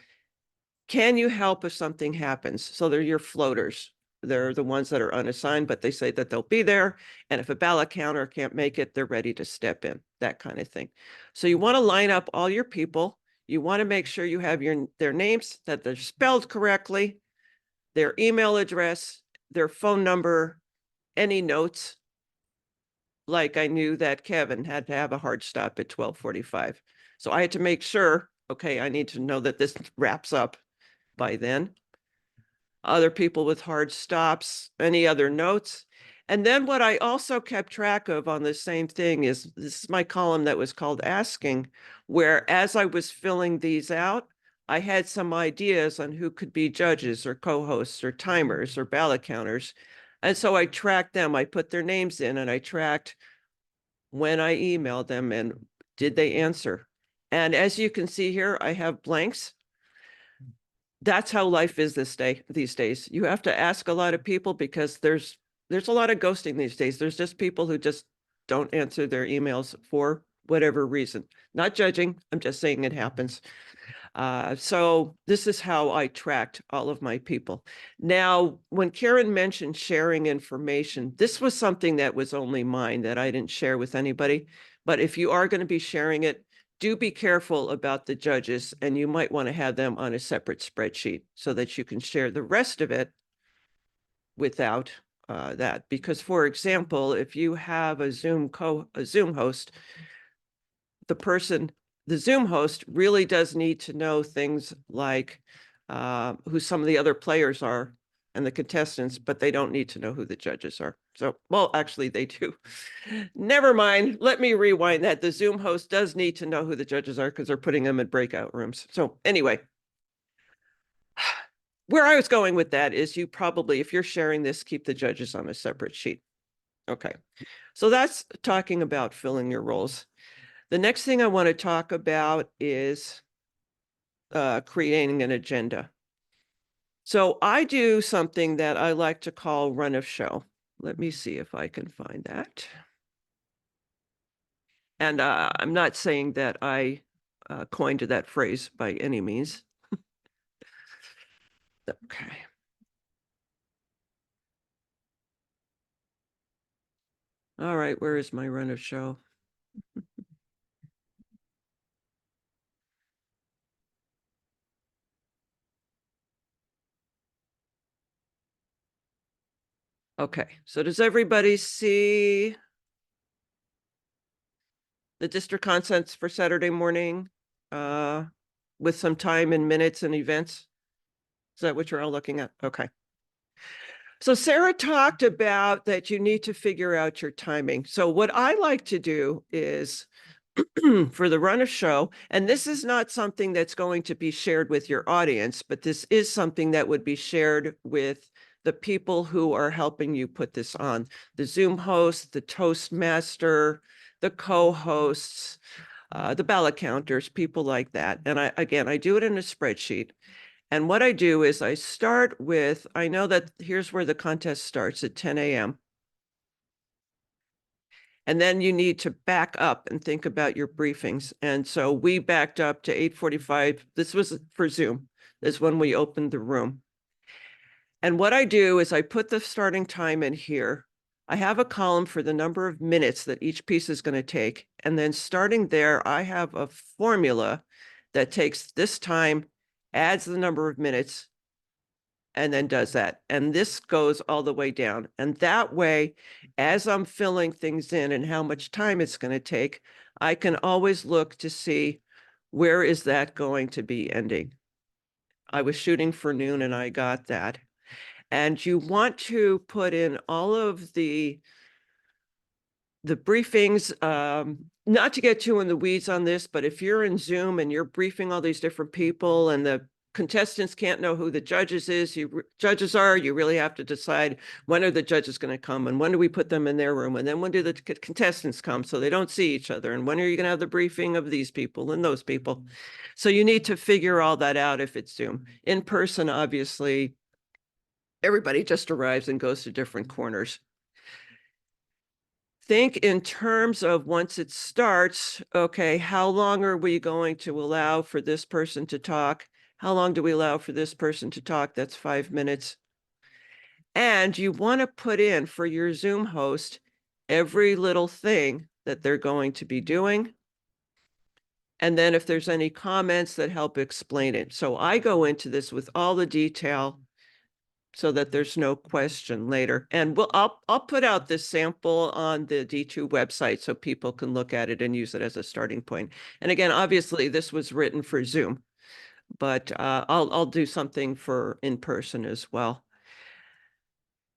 Can you help if something happens? So they're your floaters. They're the ones that are unassigned, but they say that they'll be there. And if a ballot counter can't make it, they're ready to step in, that kind of thing. So you want to line up all your people. You want to make sure you have their names, that they're spelled correctly, their email address, their phone number, any notes. Like I knew that Kevin had to have a hard stop at 12:45. So I had to make sure, okay, I need to know that this wraps up by then. Other people with hard stops, any other notes. And then what I also kept track of on the same thing is, this is my column that was called asking, where as I was filling these out, I had some ideas on who could be judges or co-hosts or timers or ballot counters. And so I tracked them. I put their names in and I tracked when I emailed them and did they answer. And as you can see here, I have blanks. That's how life is these days. You have to ask a lot of people because there's a lot of ghosting these days. There's just people who just don't answer their emails for whatever reason. Not judging, I'm just saying it happens. So this is how I tracked all of my people. Now, when Caryn mentioned sharing information, this was something that was only mine, that I didn't share with anybody. But if you are going to be sharing it, do be careful about the judges, and you might want to have them on a separate spreadsheet so that you can share the rest of it without that. Because, for example, if you have a Zoom host, the Zoom host really does need to know things like who some of the other players are and the contestants, but they don't need to know who the judges are. So, well, actually they do. Never mind. Let me rewind that. The Zoom host does need to know who the judges are because they're putting them in breakout rooms. So anyway, where I was going with that is, you probably, if you're sharing this, keep the judges on a separate sheet. Okay. So that's talking about filling your roles. The next thing I want to talk about is creating an agenda. So I do something that I like to call run of show. Let me see if I can find that. And I'm not saying that I coined that phrase by any means. Okay. All right, where is my run of show? Okay, so does everybody see the district consensus for Saturday morning with some time and minutes and events? Is that what you're all looking at? Okay. So Sarah talked about that you need to figure out your timing. So what I like to do is for the run of show, and this is not something that's going to be shared with your audience, but this is something that would be shared with the people who are helping you put this on. The Zoom host, the Toastmaster, the co-hosts, the ballot counters, people like that. And I do it in a spreadsheet. And what I do is I start with, I know that here's where the contest starts at 10 a.m. And then you need to back up and think about your briefings. And so we backed up to 8:45. This was for Zoom. This is when we opened the room. And what I do is I put the starting time in here. I have a column for the number of minutes that each piece is going to take. And then starting there, I have a formula that takes this time, adds the number of minutes, and then does that. And this goes all the way down. And that way, as I'm filling things in and how much time it's going to take, I can always look to see where is that going to be ending. I was shooting for noon and I got that. And you want to put in all of the briefings, not to get too in the weeds on this, but if you're in Zoom and you're briefing all these different people and the contestants can't know who the judges are. You really have to decide when are the judges going to come and when do we put them in their room? And then when do the contestants come so they don't see each other? And when are you going to have the briefing of these people and those people? So you need to figure all that out if it's Zoom. In person, obviously, everybody just arrives and goes to different corners. Think in terms of once it starts, okay, how long are we going to allow for this person to talk? How long do we allow for this person to talk? That's 5 minutes. And you want to put in for your Zoom host every little thing that they're going to be doing. And then if there's any comments that help explain it. So I go into this with all the detail so that there's no question later. And I'll put out this sample on the D2 website so people can look at it and use it as a starting point. And again, obviously this was written for Zoom, but I'll do something for in person as well.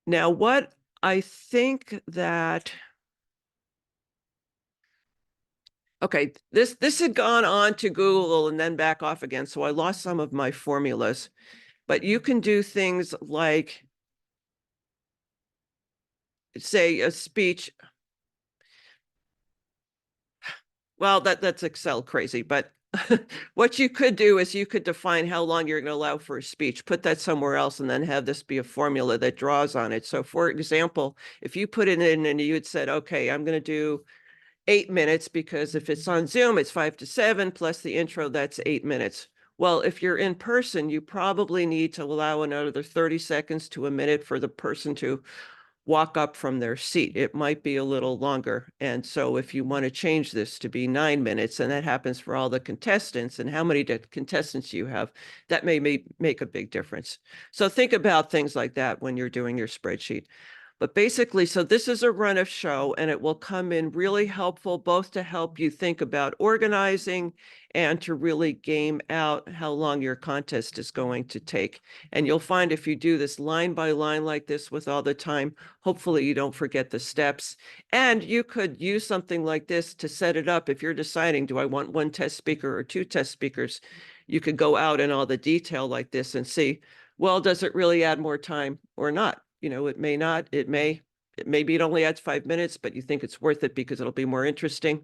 Now, what I think that, okay, this had gone on to Google and then back off again, so I lost some of my formulas. But you can do things like, say, a speech. Well, that's Excel crazy, but what you could do is you could define how long you're going to allow for a speech, put that somewhere else, and then have this be a formula that draws on it. So for example, if you put it in and you had said, okay, I'm going to do 8 minutes, because if it's on Zoom, it's 5 to 7 plus the intro, that's 8 minutes. Well, if you're in person, you probably need to allow another 30 seconds to a minute for the person to walk up from their seat. It might be a little longer. And so if you want to change this to be 9 minutes, and that happens for all the contestants, and how many contestants you have, that may make a big difference. So think about things like that when you're doing your spreadsheet. But basically, so this is a run of show, and it will come in really helpful, both to help you think about organizing and to really game out how long your contest is going to take. And you'll find if you do this line by line like this with all the time, hopefully you don't forget the steps. And you could use something like this to set it up. If you're deciding, do I want 1 test speaker or 2 test speakers? You could go out in all the detail like this and see, well, does it really add more time or not? You know, it may not, maybe it only adds 5 minutes, but you think it's worth it because it'll be more interesting.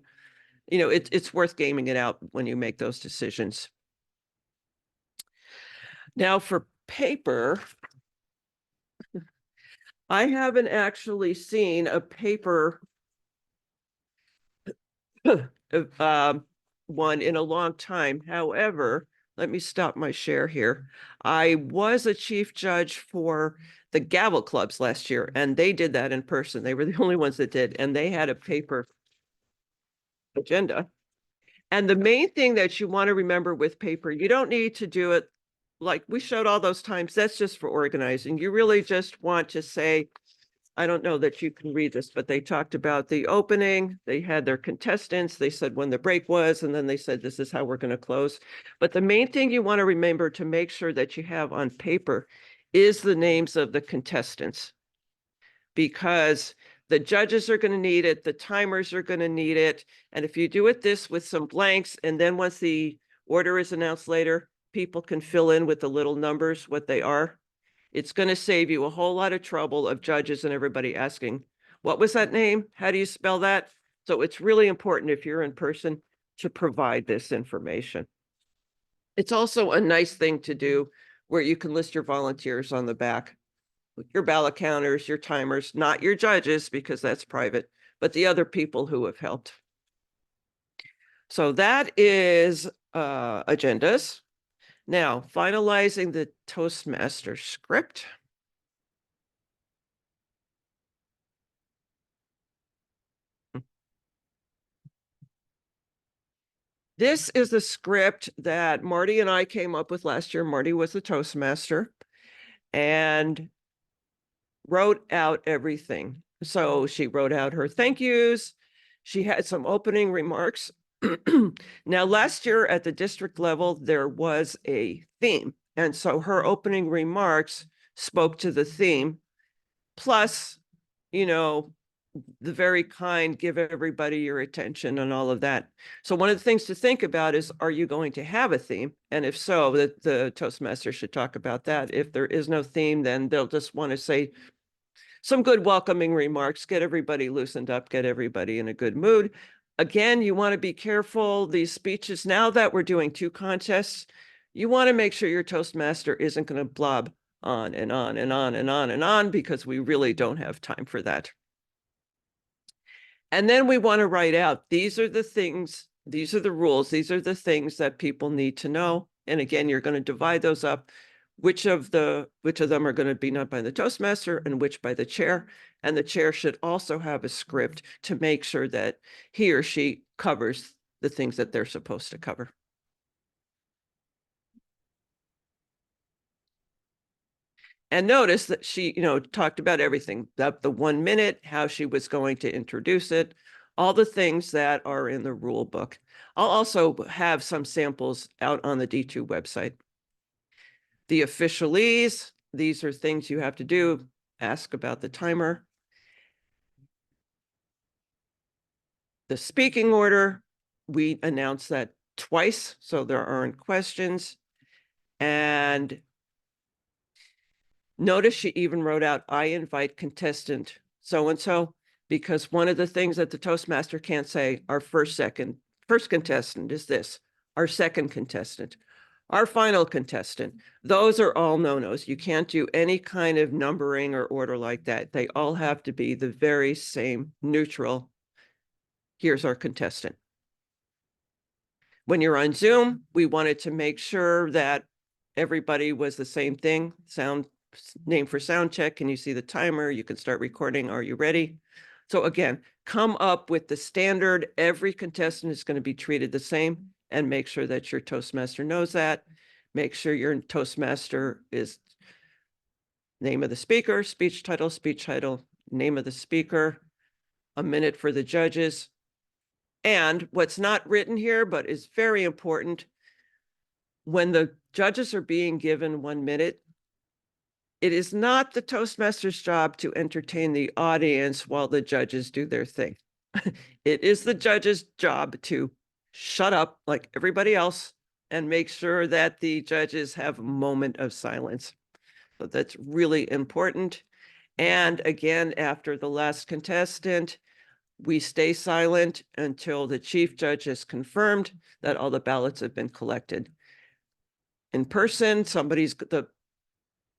You know, it's worth gaming it out when you make those decisions. Now for paper, I haven't actually seen a paper one in a long time. However, let me stop my share here. I was a chief judge for the gavel clubs last year, and they did that in person. They were the only ones that did, and they had a paper agenda. And the main thing that you want to remember with paper, you don't need to do it like we showed all those times. That's just for organizing. You really just want to say, I don't know that you can read this, but they talked about the opening. They had their contestants. They said when the break was, and then they said, this is how we're going to close. But the main thing you want to remember to make sure that you have on paper is the names of the contestants, because the judges are going to need it. The timers are going to need it. And if you do it this with some blanks, and then once the order is announced later, people can fill in with the little numbers what they are. It's going to save you a whole lot of trouble of judges and everybody asking, what was that name? How do you spell that? So it's really important if you're in person to provide this information. It's also a nice thing to do where you can list your volunteers on the back, your ballot counters, your timers, not your judges, because that's private, but the other people who have helped. So that is agendas. Now, finalizing the Toastmaster script. This is the script that Marty and I came up with last year. Marty was the Toastmaster and wrote out everything. So she wrote out her thank yous. She had some opening remarks. Now, last year at the district level, there was a theme. And so her opening remarks spoke to the theme. Plus, you know, the very kind, give everybody your attention and all of that. So one of the things to think about is, are you going to have a theme? And if so, the Toastmaster should talk about that. If there is no theme, then they'll just want to say some good welcoming remarks, get everybody loosened up, get everybody in a good mood. Again, you want to be careful. These speeches, now that we're doing 2 contests, you want to make sure your Toastmaster isn't going to blob on and on and on and on and on, because we really don't have time for that. And then we want to write out, these are the things, these are the rules, these are the things that people need to know. And again, you're going to divide those up, which of them are going to be not by the Toastmaster and which by the chair. And the chair should also have a script to make sure that he or she covers the things that they're supposed to cover. And notice that she, talked about everything, the 1 minute, how she was going to introduce it, all the things that are in the rule book. I'll also have some samples out on the D2 website. The officialese, these are things you have to do. Ask about the timer. The speaking order, we announced that twice, so there aren't questions. And notice she even wrote out, I invite contestant so-and-so, because one of the things that the Toastmaster can't say, our first contestant is this, our second contestant, our final contestant. Those are all no-nos. You can't do any kind of numbering or order like that. They all have to be the very same neutral. Here's our contestant. When you're on Zoom, we wanted to make sure that everybody was the same thing. Name for sound check. Can you see the timer? You can start recording. Are you ready? So again, come up with the standard. Every contestant is going to be treated the same, and make sure that your Toastmaster knows that. Make sure your Toastmaster is name of the speaker, speech title, name of the speaker, a minute for the judges. And what's not written here, but is very important, when the judges are being given 1 minute, it is not the Toastmaster's job to entertain the audience while the judges do their thing. It is the judge's job to shut up like everybody else and make sure that the judges have a moment of silence. So that's really important. And again, after the last contestant, we stay silent until the chief judge has confirmed that all the ballots have been collected. In person, the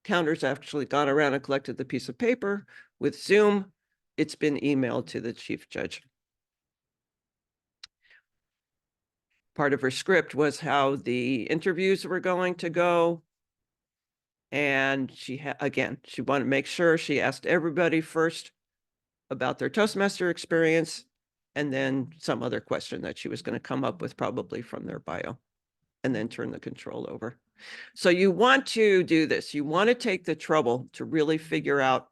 counter's actually gone around and collected the piece of paper. With Zoom, it's been emailed to the chief judge. Part of her script was how the interviews were going to go. And she wanted to make sure she asked everybody first about their Toastmaster experience, and then some other question that she was going to come up with, probably from their bio, and then turn the control over. So you want to do this. You want to take the trouble to really figure out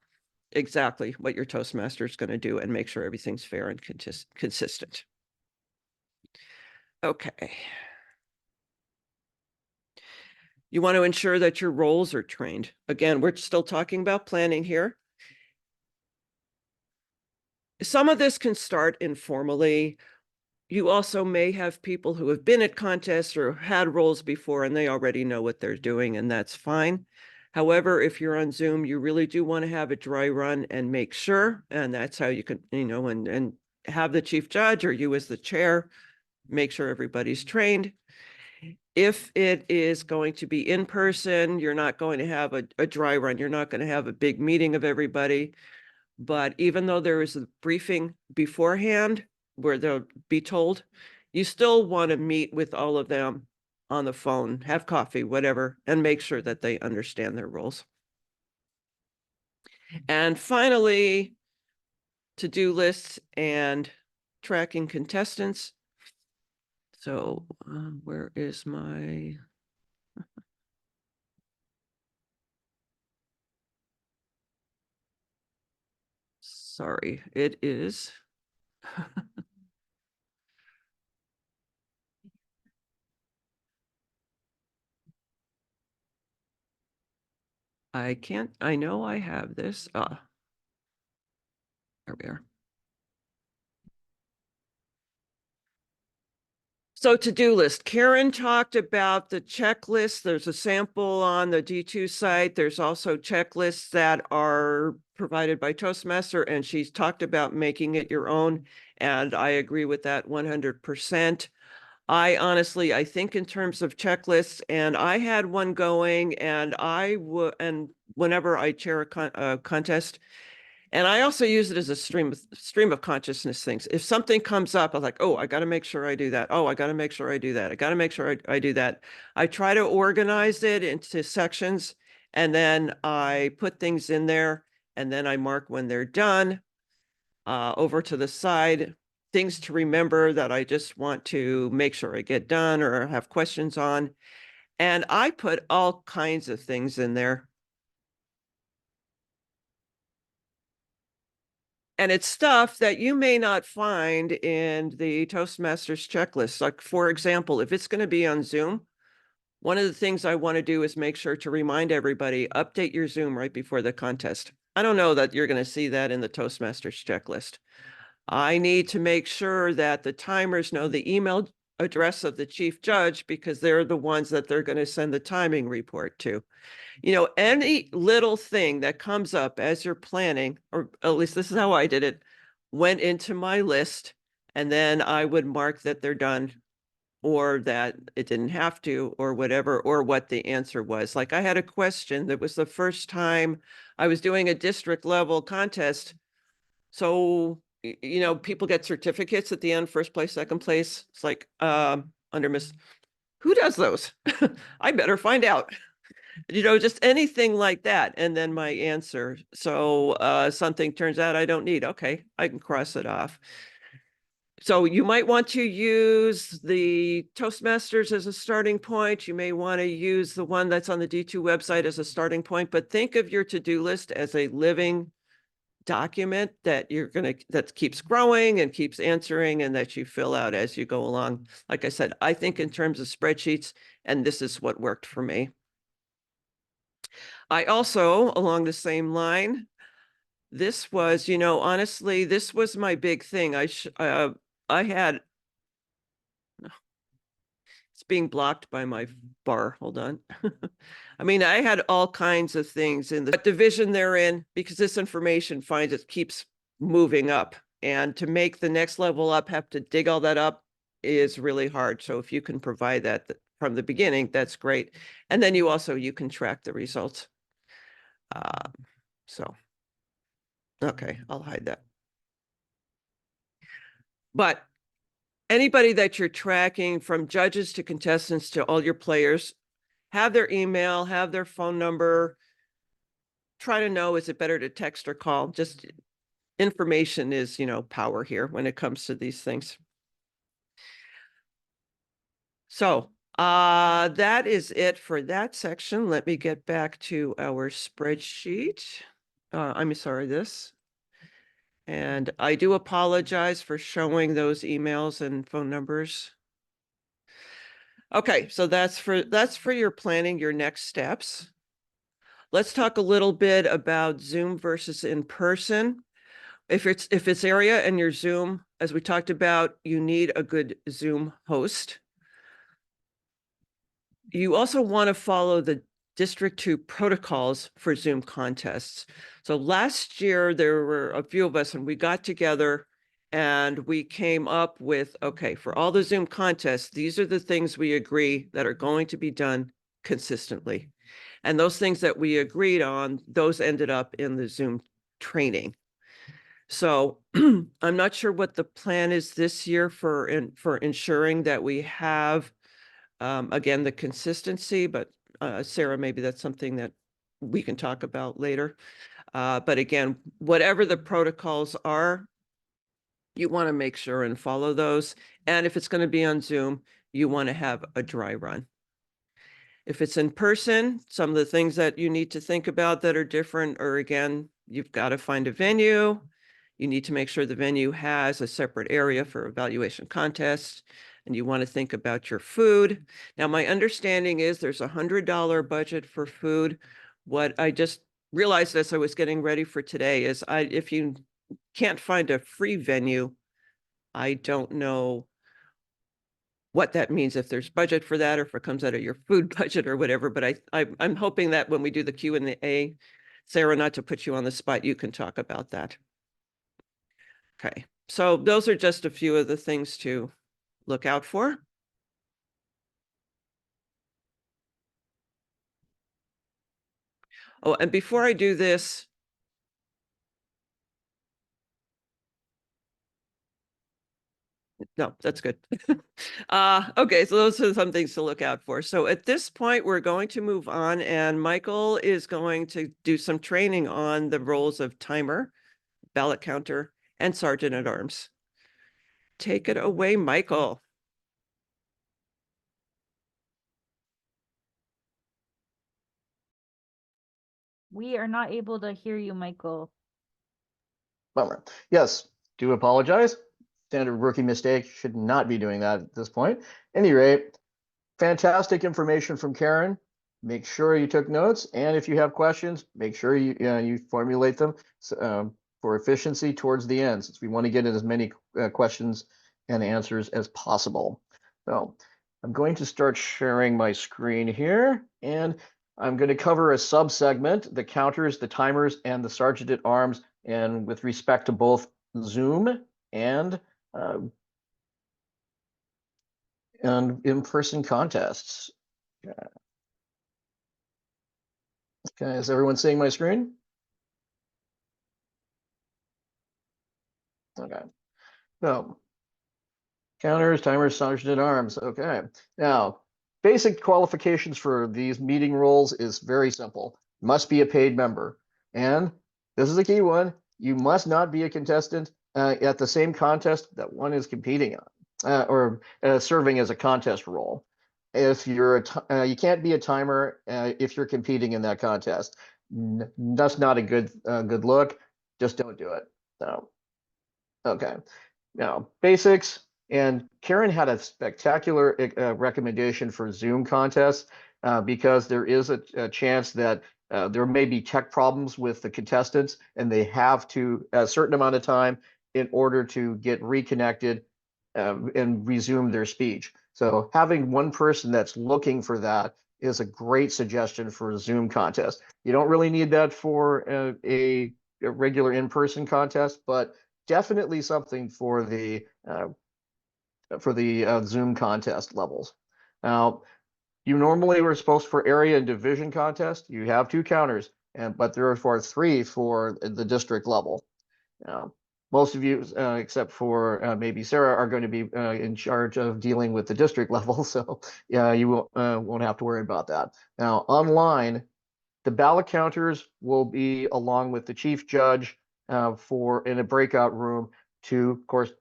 exactly what your Toastmaster is going to do and make sure everything's fair and consistent. Okay. You want to ensure that your roles are trained. Again, we're still talking about planning here. Some of this can start informally. You also may have people who have been at contests or had roles before, and they already know what they're doing, and that's fine. However, if you're on Zoom, you really do want to have a dry run and make sure, and that's how you can, and have the chief judge or you as the chair, make sure everybody's trained. If it is going to be in person, you're not going to have a dry run. You're not going to have a big meeting of everybody. But even though there is a briefing beforehand where they'll be told, you still want to meet with all of them on the phone, have coffee, whatever, and make sure that they understand their roles. And finally, to-do lists and tracking contestants. So where is my... Sorry, it is. I know I have this. There we are. So to-do list, Caryn talked about the checklist. There's a sample on the D2 site. There's also checklists that are provided by Toastmaster, and she's talked about making it your own. And I agree with that 100%. I honestly, I think in terms of checklists, and I had one going, and and whenever I chair a contest, and I also use it as a stream of consciousness things. If something comes up, I'm like, oh, I got to make sure I do that. Oh, I got to make sure I do that. I got to make sure I do that. I try to organize it into sections, and then I put things in there, and then I mark when they're done. Over to the side, things to remember that I just want to make sure I get done or have questions on. And I put all kinds of things in there. And it's stuff that you may not find in the Toastmasters checklist. Like, for example, if it's going to be on Zoom, one of the things I want to do is make sure to remind everybody, update your Zoom right before the contest. I don't know that you're going to see that in the Toastmasters checklist. I need to make sure that the timers know the email address of the chief judge, because they're the ones that they're going to send the timing report to. You know, any little thing that comes up as you're planning, or at least this is how I did it, went into my list, and then I would mark that they're done, or that it didn't have to, or whatever, or what the answer was. Like, I had a question that was the first time I was doing a district level contest. So, you know, people get certificates at the end, first place, second place. It's like, under Miss, who does those? I better find out. You know, just anything like that. And then my answer. So something turns out I don't need. Okay, I can cross it off. So you might want to use the Toastmasters as a starting point. You may want to use the one that's on the D2 website as a starting point, but think of your to-do list as a living document that that keeps growing and keeps answering, and that you fill out as you go along. Like I said, I think in terms of spreadsheets, and this is what worked for me. I also, along the same line, this was, you know, honestly, this was my big thing. I had, it's being blocked by my bar. Hold on. I mean, I had all kinds of things in the division they're in, because this information keeps moving up. And to make the next level up, have to dig all that up is really hard. So if you can provide that from the beginning, that's great. And then you can track the results. So, okay, I'll hide that. But anybody that you're tracking, from judges to contestants to all your players, have their email, have their phone number. Try to know, is it better to text or call? Just information is, you know, power here when it comes to these things. So that is it for that section. Let me get back to our spreadsheet. I'm sorry, this. And I do apologize for showing those emails and phone numbers. Okay, so that's for your planning, your next steps. Let's talk a little bit about Zoom versus in person. If it's area and your Zoom, as we talked about, you need a good Zoom host. You also want to follow the District 2 protocols for Zoom contests. So last year, there were a few of us, and we got together and we came up with, okay, for all the Zoom contests, these are the things we agree that are going to be done consistently. And those things that we agreed on, those ended up in the Zoom training. So I'm not sure what the plan is this year for ensuring that we have, again, the consistency, but Sarah, maybe that's something that we can talk about later. But again, whatever the protocols are, you want to make sure and follow those. And if it's going to be on Zoom, you want to have a dry run. If it's in person, some of the things that you need to think about that are different are, again, you've got to find a venue. You need to make sure the venue has a separate area for evaluation contests, and you want to think about your food. Now, my understanding is there's a $100 budget for food. What I just realized as I was getting ready for today is if you can't find a free venue, I don't know what that means, if there's budget for that, or if it comes out of your food budget or whatever. But I'm hoping that when we do the Q&A, Sarah, not to put you on the spot, you can talk about that. Okay, so those are just a few of the things to look out for. Oh, and before I do this, no, that's good. Okay, so those are some things to look out for. So at this point, we're going to move on, and Michael is going to do some training on the roles of timer, ballot counter, and sergeant at arms. Take it away, Michael. We are not able to hear you, Michael. Bummer. Yes, do apologize. Standard rookie mistake. Should not be doing that at this point. Any rate, fantastic information from Caryn. Make sure you took notes, and if you have questions, make sure you formulate them for efficiency towards the end, since we want to get in as many questions and answers as possible. So I'm going to start sharing my screen here, and I'm going to cover a sub-segment, the counters, the timers, and the sergeant at arms, and with respect to both Zoom and in-person contests. Okay, is everyone seeing my screen? Okay. So, counters, timers, sergeant at arms. Okay. Now, basic qualifications for these meeting roles is very simple. Must be a paid member. And this is a key one. You must not be a contestant at the same contest that one is competing on or serving as a contest role. If you're you can't be a timer if you're competing in that contest. That's not a good look. Just don't do it. So, okay. Now, basics. And Caryn had a spectacular recommendation for Zoom contests because there is a chance that there may be tech problems with the contestants, and they have to a certain amount of time in order to get reconnected and resume their speech. So having one person that's looking for that is a great suggestion for a Zoom contest. You don't really need that for a regular in-person contest, but definitely something for the Zoom contest levels. Now, you normally were supposed for area and division contest. You have 2 counters, but there are 3 for the district level. Most of you, except for maybe Sarah, are going to be in charge of dealing with the district level, so yeah, you won't have to worry about that. Now, online, the ballot counters will be along with the chief judge in a breakout room to, of course,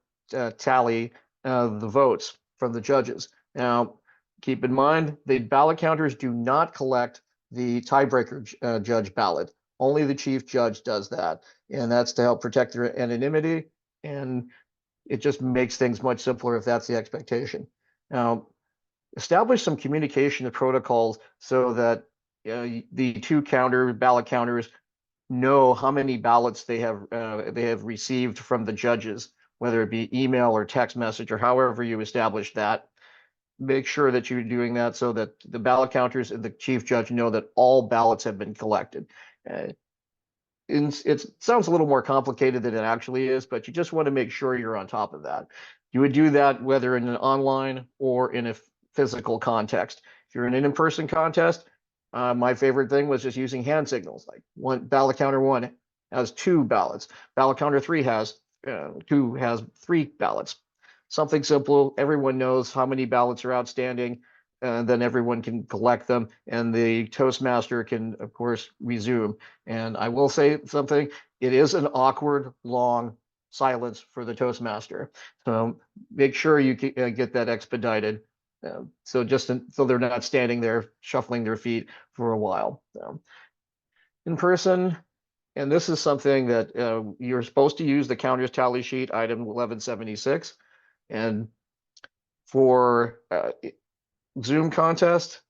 tally the votes from the judges. Now, keep in mind, the ballot counters do not collect the tiebreaker judge ballot. Only the chief judge does that, and that's to help protect their anonymity, and it just makes things much simpler if that's the expectation. Now, establish some communication protocols so that the 2 ballot counters know how many ballots they have received from the judges, whether it be email or text message or however you establish that. Make sure that you're doing that so that the ballot counters and the chief judge know that all ballots have been collected. It sounds a little more complicated than it actually is, but you just want to make sure you're on top of that. You would do that whether in an online or in a physical context. If you're in an in-person contest, my favorite thing was just using hand signals. Like ballot counter 1 has 2 ballots. Ballot counter 3 has 3 ballots. Something simple. Everyone knows how many ballots are outstanding. Then everyone can collect them, and the Toastmaster can, of course, resume. And I will say something, it is an awkward, long silence for the Toastmaster. So make sure you get that expedited. So they're not standing there shuffling their feet for a while. In person, and this is something that you're supposed to use the counters tally sheet, item 1176. And for Zoom contest,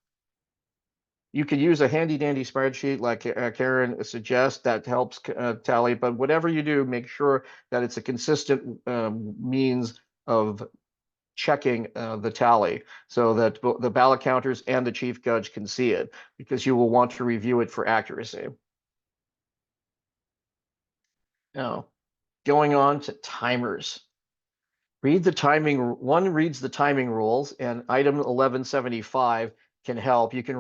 you could use a handy dandy spreadsheet like Caryn suggests that helps tally, but whatever you do, make sure that it's a consistent means of checking the tally so that the ballot counters and the chief judge can see it, because you will want to review it for accuracy. Now, going on to timers. Read the timing. One reads the timing rules, and item 1175 can help. You can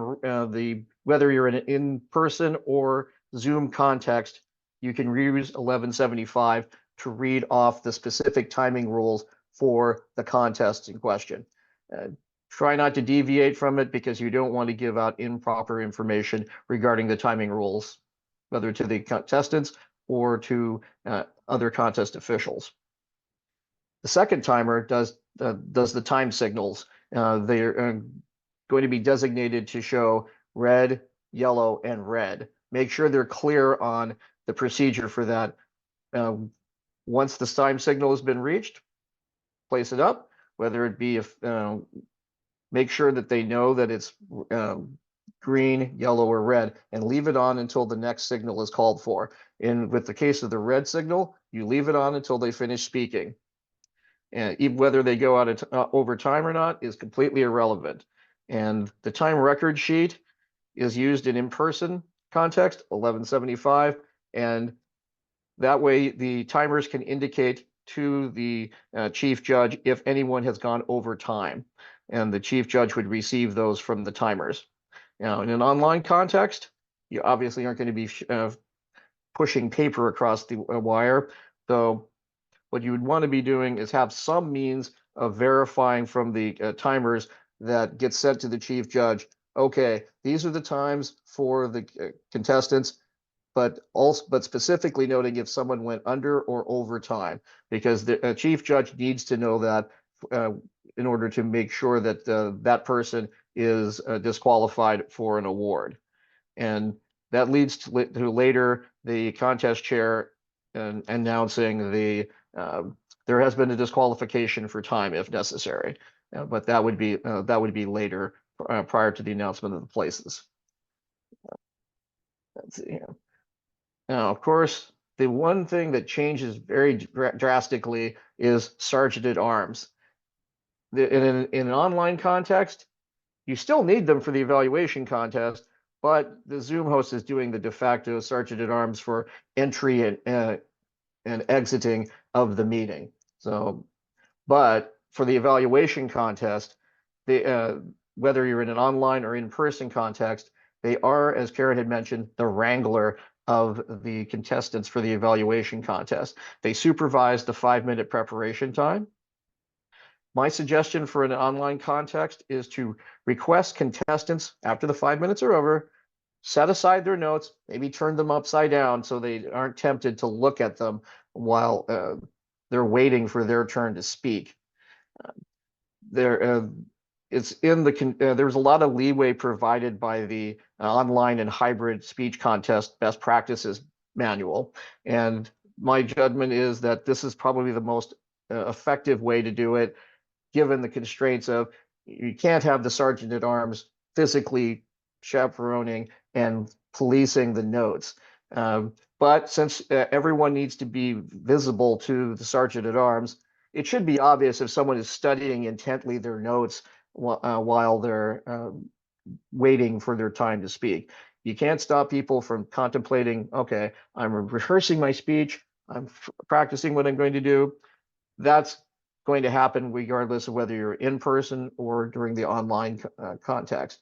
whether you're in an in-person or Zoom context, you can use 1175 to read off the specific timing rules for the contest in question. Try not to deviate from it, because you don't want to give out improper information regarding the timing rules, whether to the contestants or to other contest officials. The second timer does the time signals. They're going to be designated to show red, yellow, and red. Make sure they're clear on the procedure for that. Once the time signal has been reached, place it up, whether it be make sure that they know that it's green, yellow, or red, and leave it on until the next signal is called for. With the case of the red signal, you leave it on until they finish speaking. And even whether they go out over time or not is completely irrelevant. And the time record sheet is used in in-person context, 1175, and that way the timers can indicate to the chief judge if anyone has gone over time, and the chief judge would receive those from the timers. Now, in an online context, you obviously aren't going to be pushing paper across the wire, so what you would want to be doing is have some means of verifying from the timers that get sent to the chief judge. Okay, these are the times for the contestants, but specifically noting if someone went under or over time, because the chief judge needs to know that in order to make sure that that person is disqualified for an award. And that leads to later the contest chair announcing there has been a disqualification for time if necessary, but that would be later prior to the announcement of the places. Let's see here. Now, of course, the one thing that changes very drastically is sergeant at arms. In an online context, you still need them for the evaluation contest, but the Zoom host is doing the de facto sergeant at arms for entry and exiting of the meeting. So, but for the evaluation contest, whether you're in an online or in-person context, they are, as Caryn had mentioned, the wrangler of the contestants for the evaluation contest. They supervise the 5-minute preparation time. My suggestion for an online context is to request contestants, after the 5 minutes are over, set aside their notes, maybe turn them upside down so they aren't tempted to look at them while they're waiting for their turn to speak. There's a lot of leeway provided by the online and hybrid speech contest best practices manual, and my judgment is that this is probably the most effective way to do it, given the constraints of you can't have the sergeant at arms physically chaperoning and policing the notes. But since everyone needs to be visible to the sergeant at arms, it should be obvious if someone is studying intently their notes while they're waiting for their time to speak. You can't stop people from contemplating, okay, I'm rehearsing my speech, I'm practicing what I'm going to do. That's going to happen regardless of whether you're in person or during the online context.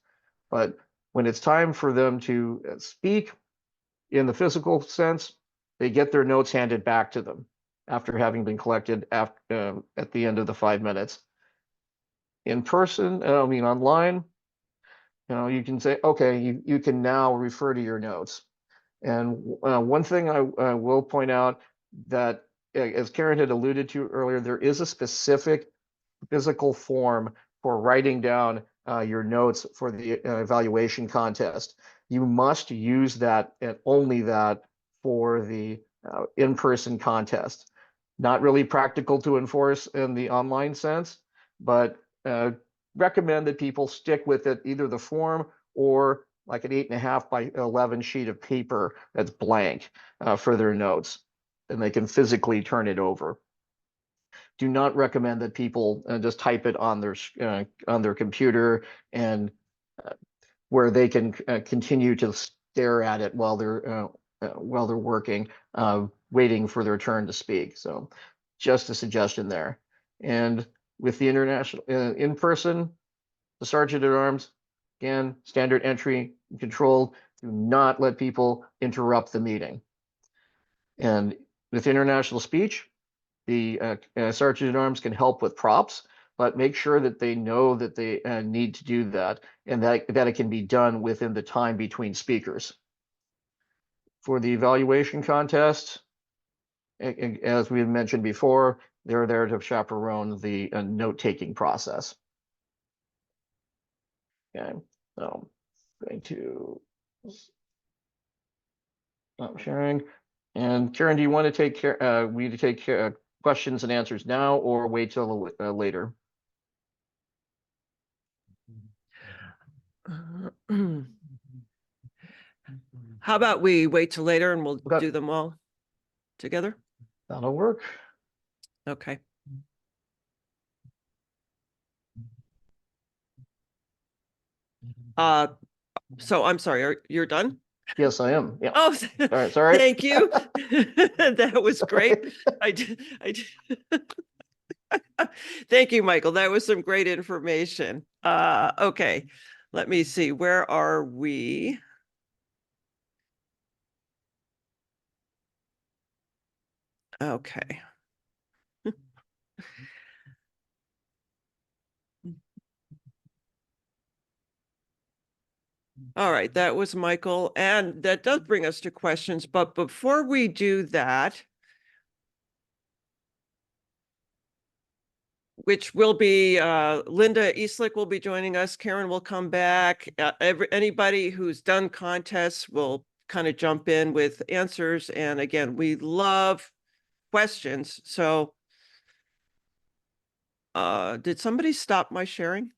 But when it's time for them to speak in the physical sense, they get their notes handed back to them after having been collected at the end of the 5 minutes. In person, online, you can say, okay, you can now refer to your notes. And one thing I will point out that, as Caryn had alluded to earlier, there is a specific physical form for writing down your notes for the evaluation contest. You must use that and only that for the in-person contest. Not really practical to enforce in the online sense, but recommend that people stick with it, either the form or like an 8.5 by 11 sheet of paper that's blank for their notes, and they can physically turn it over. Do not recommend that people just type it on their computer and where they can continue to stare at it while they're working, waiting for their turn to speak. So just a suggestion there. And with the international in person, the sergeant at arms, again, standard entry control. Do not let people interrupt the meeting. And with international speech, the sergeant at arms can help with props, but make sure that they know that they need to do that, and that it can be done within the time between speakers. For the evaluation contest, as we had mentioned before, they're there to chaperone the note-taking process. Okay, so I'm going to stop sharing. And Caryn, do you want to take care? We need to take questions and answers now, or wait till later? How about we wait till later and we'll Okay. do them all together? That'll work. Okay. So I'm sorry, you're done? Yes, I am. Yeah. Oh, All right. Sorry. thank you. That was great. I did. Thank you, Michael. That was some great information. Okay, let me see. Where are we? Okay. All right, that was Michael, and that does bring us to questions. But before we do that, which will be Linda Eastlick will be joining us. Caryn will come back. Anybody who's done contests will kind of jump in with answers. And again, we love questions. So did somebody stop my sharing?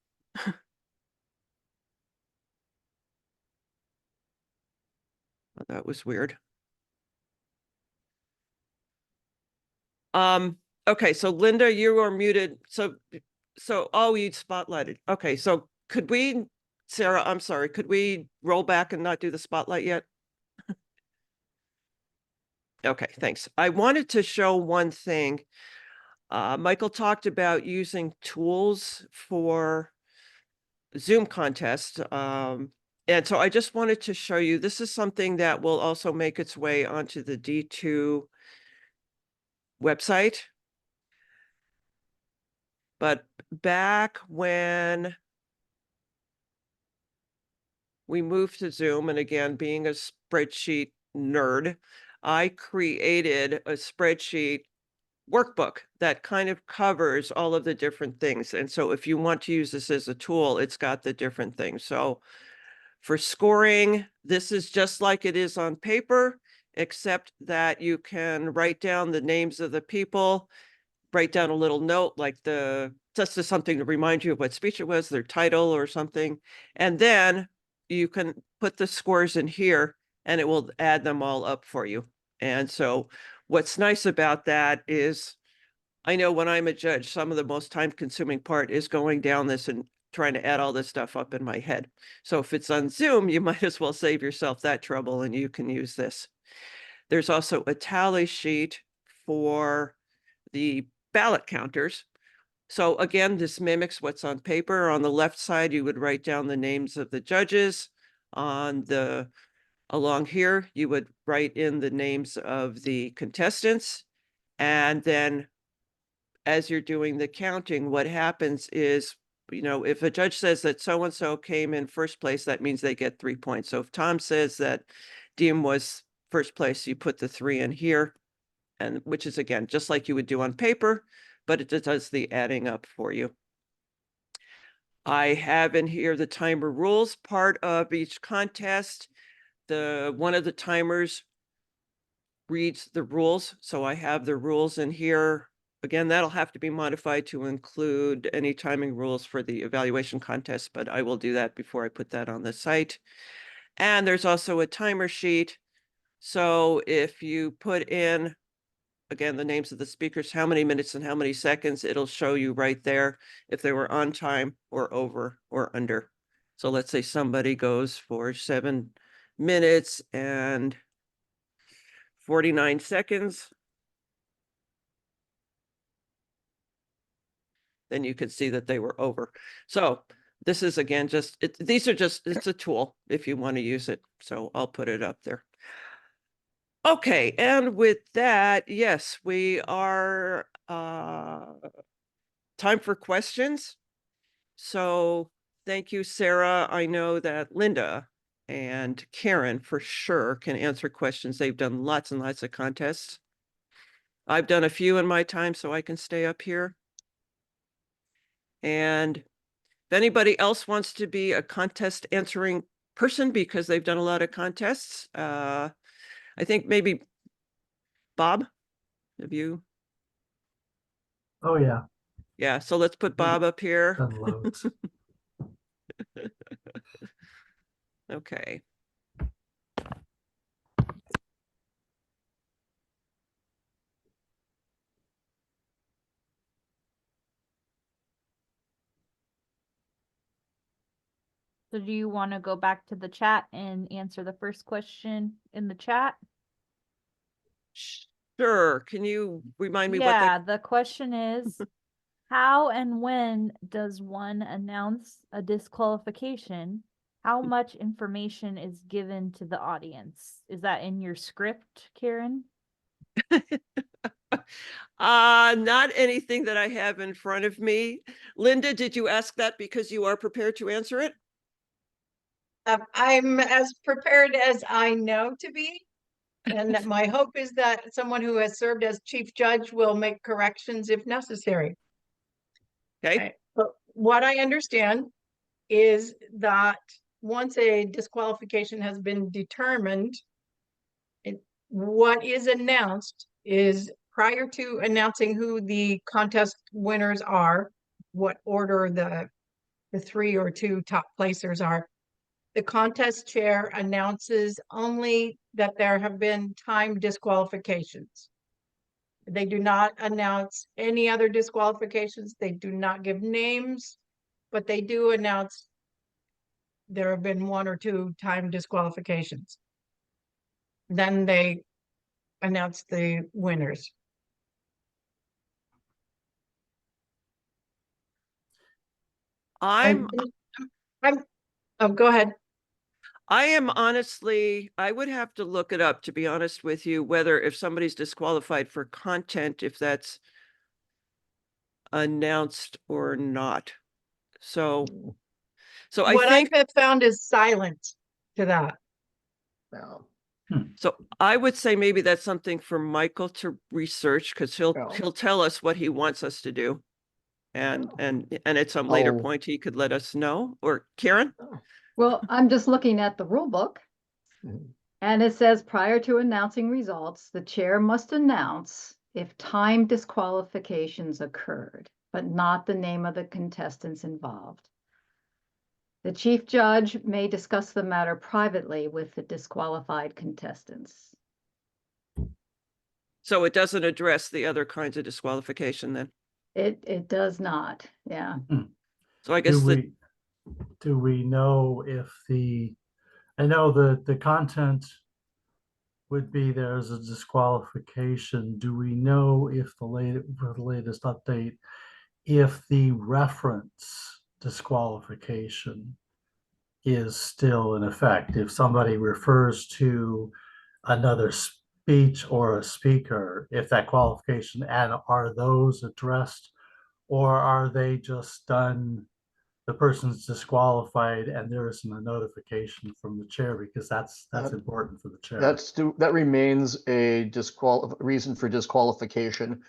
That was weird. Okay, so Linda, you are muted. So oh, you spotlighted. Okay, so could we, Sarah, I'm sorry, could we roll back and not do the spotlight yet? Okay, thanks. I wanted to show one thing. Michael talked about using tools for Zoom contest. And so I just wanted to show you, this is something that will also make its way onto the D2 website. But back when we moved to Zoom, and again, being a spreadsheet nerd, I created a spreadsheet workbook that kind of covers all of the different things. And so if you want to use this as a tool, it's got the different things. So for scoring, this is just like it is on paper, except that you can write down the names of the people, write down a little note like just as something to remind you of what speech it was, their title or something. And then you can put the scores in here and it will add them all up for you. And so what's nice about that is I know when I'm a judge, some of the most time consuming part is going down this and trying to add all this stuff up in my head. So if it's on Zoom, you might as well save yourself that trouble and you can use this. There's also a tally sheet for the ballot counters. So again, this mimics what's on paper. On the left side, you would write down the names of the judges. Along here, you would write in the names of the contestants. And then as you're doing the counting, what happens is, if a judge says that so-and-so came in first place, that means they get 3 points. So if Tom says that Dean was first place, you put the 3 in here, and which is, again, just like you would do on paper, but it does the adding up for you. I have in here the timer rules. Part of each contest, one of the timers reads the rules. So I have the rules in here. Again, that'll have to be modified to include any timing rules for the evaluation contest, but I will do that before I put that on the site. And there's also a timer sheet. So if you put in again, the names of the speakers, how many minutes and how many seconds, it'll show you right there if they were on time or over or under. So let's say somebody goes for 7 minutes and 49 seconds. Then you could see that they were over. So this is again, it's a tool if you want to use it. So I'll put it up there. Okay, and with that, yes, we are time for questions. So thank you, Sarah. I know that Linda and Caryn for sure can answer questions. They've done lots and lots of contests. I've done a few in my time, so I can stay up here. And if anybody else wants to be a contest answering person because they've done a lot of contests, I think maybe Bob, have you? Oh, yeah. Yeah, so let's put Bob up here. Done loads. Okay. So do you want to go back to the chat and answer the first question in the chat? Sure. Can you remind me what Yeah, that? the question is, how and when does one announce a disqualification? How much information is given to the audience? Is that in your script, Caryn? Not anything that I have in front of me. Linda, did you ask that because you are prepared to answer it? I'm as prepared as I know to be. And that my hope is that someone who has served as chief judge will make corrections if necessary. Okay. Right. But what I understand is that once a disqualification has been determined, what is announced is prior to announcing who the contest winners are, what order the 3 or 2 top placers are. The contest chair announces only that there have been time disqualifications. They do not announce any other disqualifications. They do not give names, but they do announce there have been 1 or 2 time disqualifications. Then they announce the winners. I'm Oh, go ahead. I am honestly, I would have to look it up, to be honest with you, whether if somebody's disqualified for content, if that's announced or not. So I What I think, have found is silence to that. No. so I would say maybe that's something for Michael to research because Yeah. he'll tell us what he wants us to do. And at some later Oh. point, he could let us know. Or Caryn? Well, I'm just looking at the rule book. Mhm. And it says prior to announcing results, the chair must announce if time disqualifications occurred, but not the name of the contestants involved. The chief judge may discuss the matter privately with the disqualified contestants. So it doesn't address the other kinds of disqualification then. It does not, yeah. So I guess Do we know if I know the content would be there's a disqualification. Do we know if for the latest update, if the reference disqualification is still in effect? If somebody refers to another speech or a speaker, if that qualification, and are those addressed, or are they just done, the person's disqualified and there isn't a notification from the chair? Because that's important for the chair. That remains a reason for disqualification.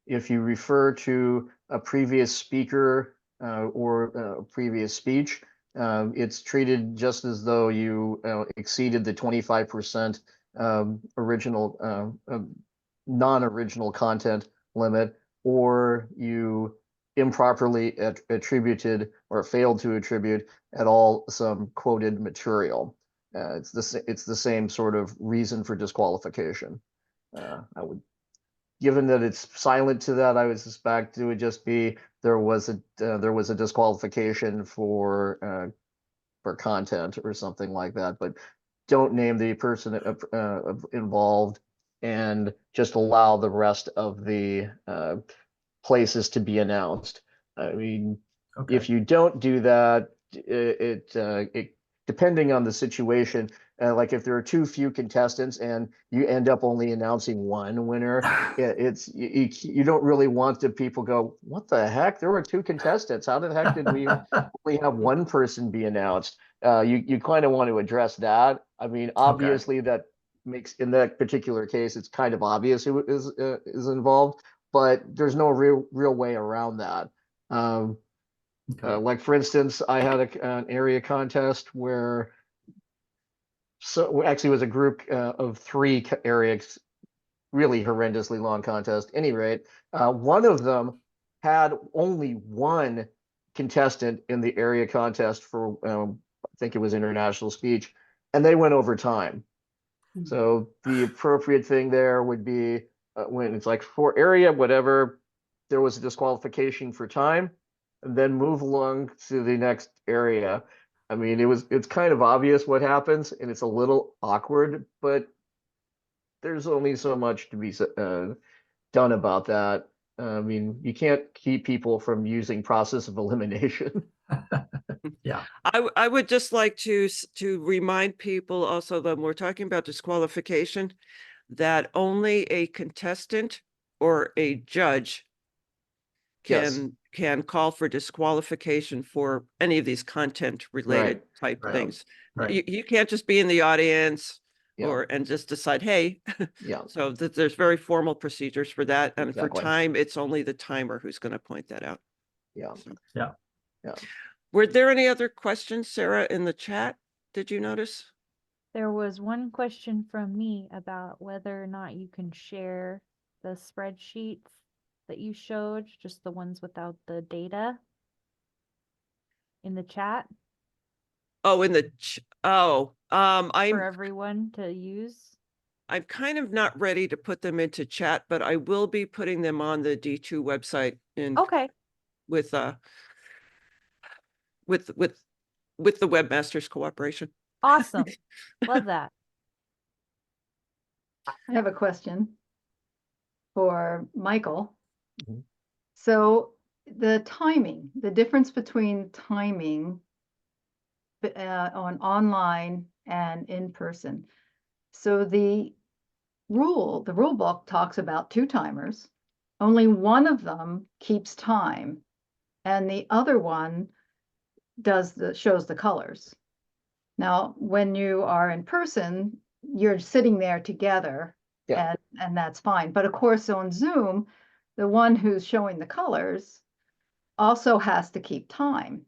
If you refer to a previous speaker or a previous speech, it's treated just as though you exceeded the 25% original non-original content limit, or you improperly attributed or failed to attribute at all some quoted material. It's the same sort of reason for disqualification. I would given that it's silent to that, I would suspect it would just be there was a disqualification for content or something like that, but don't name the person involved and just allow the rest of the places to be announced. I mean, Okay. if you don't do that, it depending on the situation, like if there are too few contestants and you end up only announcing one winner, you don't really want the people go, what the heck? There were two contestants. How the heck did we only have one person be announced? You kind of want to address that. I mean, obviously that makes, in that particular case, it's kind of obvious who is involved, but there's no real way around that. Like for instance, I had an area contest where, so actually it was a group of 3 areas, really horrendously long contest. Any rate, one of them had only one contestant in the area contest for, I think it was international speech, and they went over time. So the appropriate thing there would be when it's like for area, whatever, there was a disqualification for time, and then move along to the next area. I mean, it's kind of obvious what happens, and it's a little awkward, but there's only so much to be done about that. I mean, you can't keep people from using process of elimination. Yeah. I would just like to remind people also that when we're talking about disqualification, that only a contestant or a judge Yes. can call for disqualification for any of these content related type Right. things. Right. You can't just be in the audience Yeah. and just decide, hey. Yeah. So there's very formal procedures for that. And for Exactly. time, it's only the timer who's going to point that out. Yeah. So. Yeah. Yeah. Were there any other questions, Sarah, in the chat? Did you notice? There was one question from me about whether or not you can share the spreadsheets that you showed, just the ones without the data in the chat Oh, for for everyone to use. I'm kind of not ready to put them into chat, but I will be putting them on the D2 website Okay, with the webmasters cooperation. awesome. Love that. I have a question for Michael. Mhm. So the timing, the difference between timing on online and in person. So the rule book talks about 2 timers. Only one of them keeps time, and the other one shows the colors. Now, when you are in person, you're sitting there together, Yeah. and that's fine. But of course, on Zoom, the one who's showing the colors also has to keep time.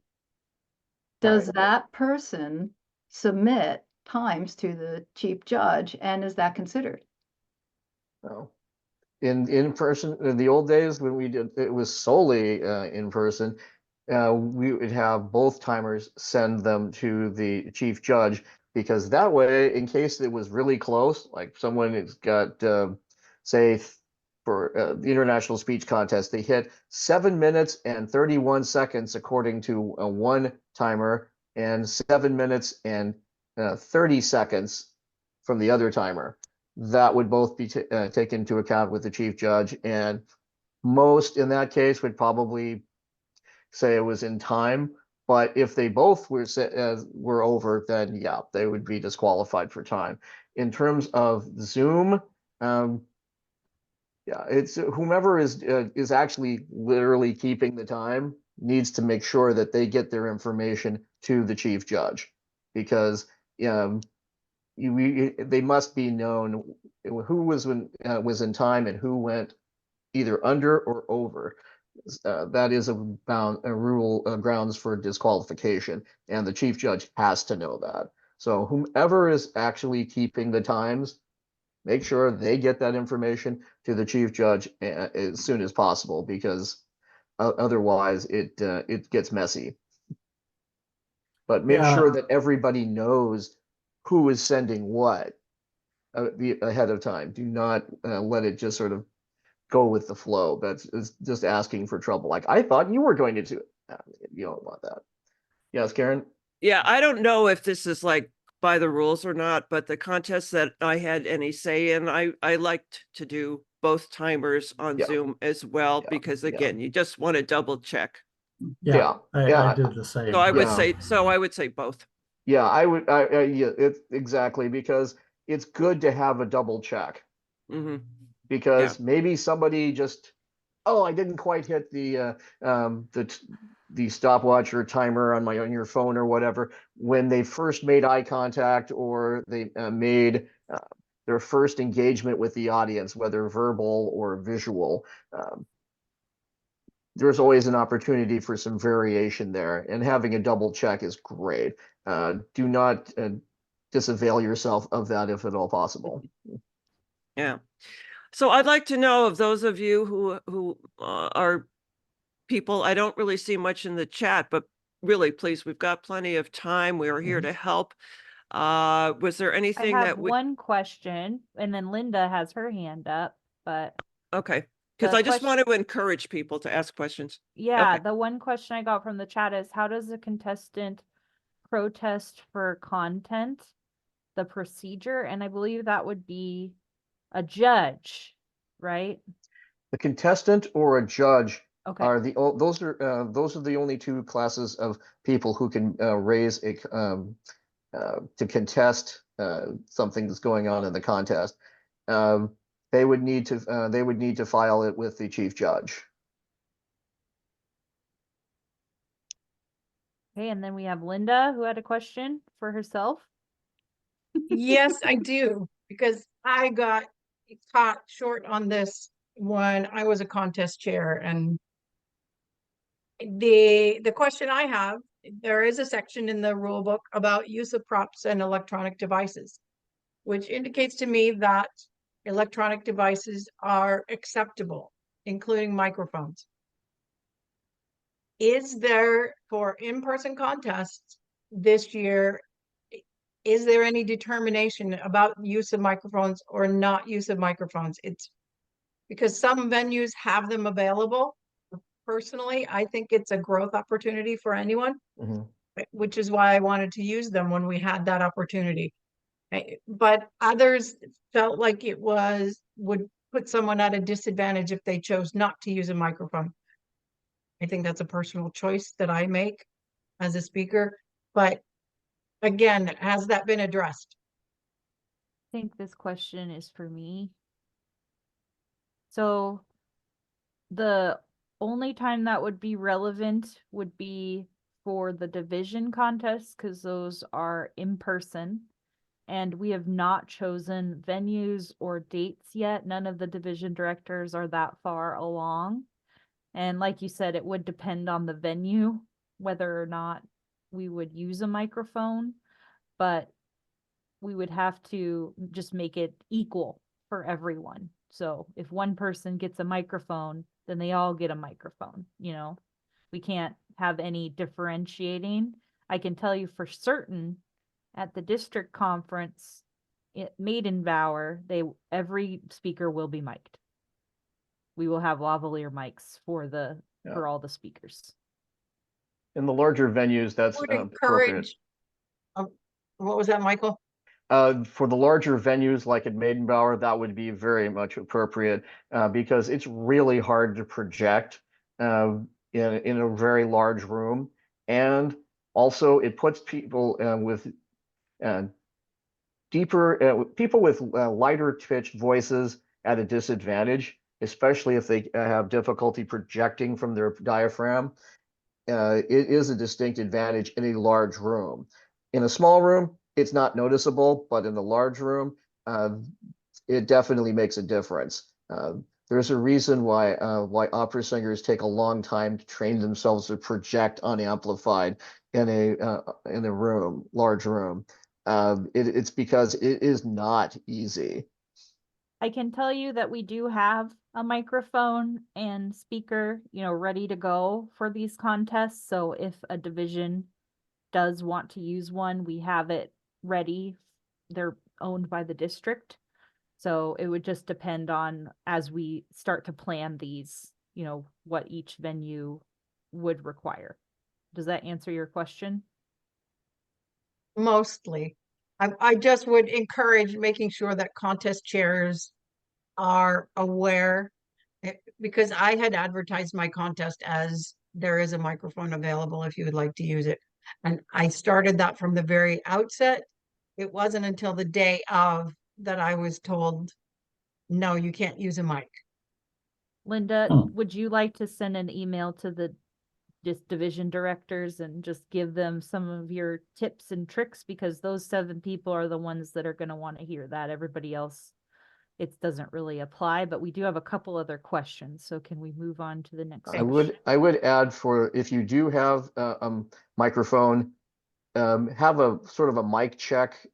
Does that person submit times to the chief judge, and is that considered? No. In person, in the old days when we did, it was solely in person. We would have both timers send them to the chief judge, because that way, in case it was really close, like someone has got, say, for the international speech contest, they hit 7 minutes and 31 seconds according to one timer, and 7 minutes and 30 seconds from the other timer. That would both be taken into account with the chief judge, and most in that case would probably say it was in time. But if they both were over, then yeah, they would be disqualified for time. In terms of Zoom, yeah, it's whomever is actually literally keeping the time needs to make sure that they get their information to the chief judge, because they must be known who was in time and who went either under or over. That is a rule grounds for disqualification, and the chief judge has to know that. So whomever is actually keeping the times, make sure they get that information to the chief judge as soon as possible, because otherwise it gets messy. But make sure that everybody knows who is sending what ahead of time. Do not let it just sort of go with the flow. It's just asking for trouble. Like, I thought you were going to do it. You don't want that. Yes, Karen? Yeah, I don't know if this is like by the rules or not, but the contest that I had any say in, I liked to do both timers on Yeah. Zoom as well, Yeah, because yeah. again, you just want to double check. Yeah, I yeah. did the same. So I would Yeah. say, so I would say both. Yeah, yeah, it's exactly, because it's good to have a double check, Hmm. because maybe somebody just, oh, I didn't quite hit the stopwatch or timer on your phone or whatever when they first made eye contact, or they made their first engagement with the audience, whether verbal or visual. There's always an opportunity for some variation there, and having a double check is great. Do not disavail yourself of that if at all possible. Yeah. So I'd like to know, of those of you who are people, I don't really see much in the chat, but really, please, we've got plenty of time. We are here to help. Was there I anything have that we, one question, and then Linda has her hand up, but okay, because the I just question- want to encourage people to ask questions. yeah, Okay. the one question I got from the chat is, how does a contestant protest for content, the procedure? And I believe that would be a judge, right? The contestant or a judge Okay. are those are the only two classes of people who can raise a to contest something that's going on in the contest. They would need to file it with the chief judge. Okay, and then we have Linda who had a question for herself. Yes, I do, because I got caught short on this when I was a contest chair. And the question I have, there is a section in the rule book about use of props and electronic devices, which indicates to me that electronic devices are acceptable, including microphones. Is there, for in-person contests this year, is there any determination about use of microphones or not use of microphones? It's because some venues have them available. Personally, I think it's a growth opportunity for anyone, which is why I wanted to use them when we had that opportunity. But others felt like it would put someone at a disadvantage if they chose not to use a microphone. I think that's a personal choice that I make as a speaker. But again, has that been addressed? I think this question is for me. So the only time that would be relevant would be for the division contests, because those are in person. And we have not chosen venues or dates yet. None of the division directors are that far along. And like you said, it would depend on the venue, whether or not we would use a microphone, but we would have to just make it equal for everyone. So if one person gets a microphone, then they all get a microphone, you know? We can't have any differentiating. I can tell you for certain at the district conference at Maidenbower, every speaker will be mic'd. We will have lavalier mics for all the speakers. In the larger venues, that's Would appropriate. encourage, what was that, Michael? For the larger venues like at Maidenbower, that would be very much appropriate, because it's really hard to project in a very large room, and also it puts people with people with lighter pitched voices at a disadvantage, especially if they have difficulty projecting from their diaphragm. It is a distinct advantage in a large room. In a small room, it's not noticeable, but in a large room, it definitely makes a difference. There's a reason why opera singers take a long time to train themselves to project unamplified in a large room. It's because it is not easy. I can tell you that we do have a microphone and speaker, ready to go for these contests. So if a division does want to use one, we have it ready. They're owned by the district. So it would just depend on, as we start to plan these, what each venue would require. Does that answer your question? Mostly. I just would encourage making sure that contest chairs are aware, because I had advertised my contest as there is a microphone available if you would like to use it. And I started that from the very outset. It wasn't until the day of that I was told, no, you can't use a mic. Linda, Hmm. would you like to send an email to the division directors and just give them some of your tips and tricks? Because those 7 people are the ones that are going to want to hear that. Everybody else, it doesn't really apply, but we do have a couple other questions. So can we move on to the next? I would add, for if you do have a microphone, have a sort of a mic check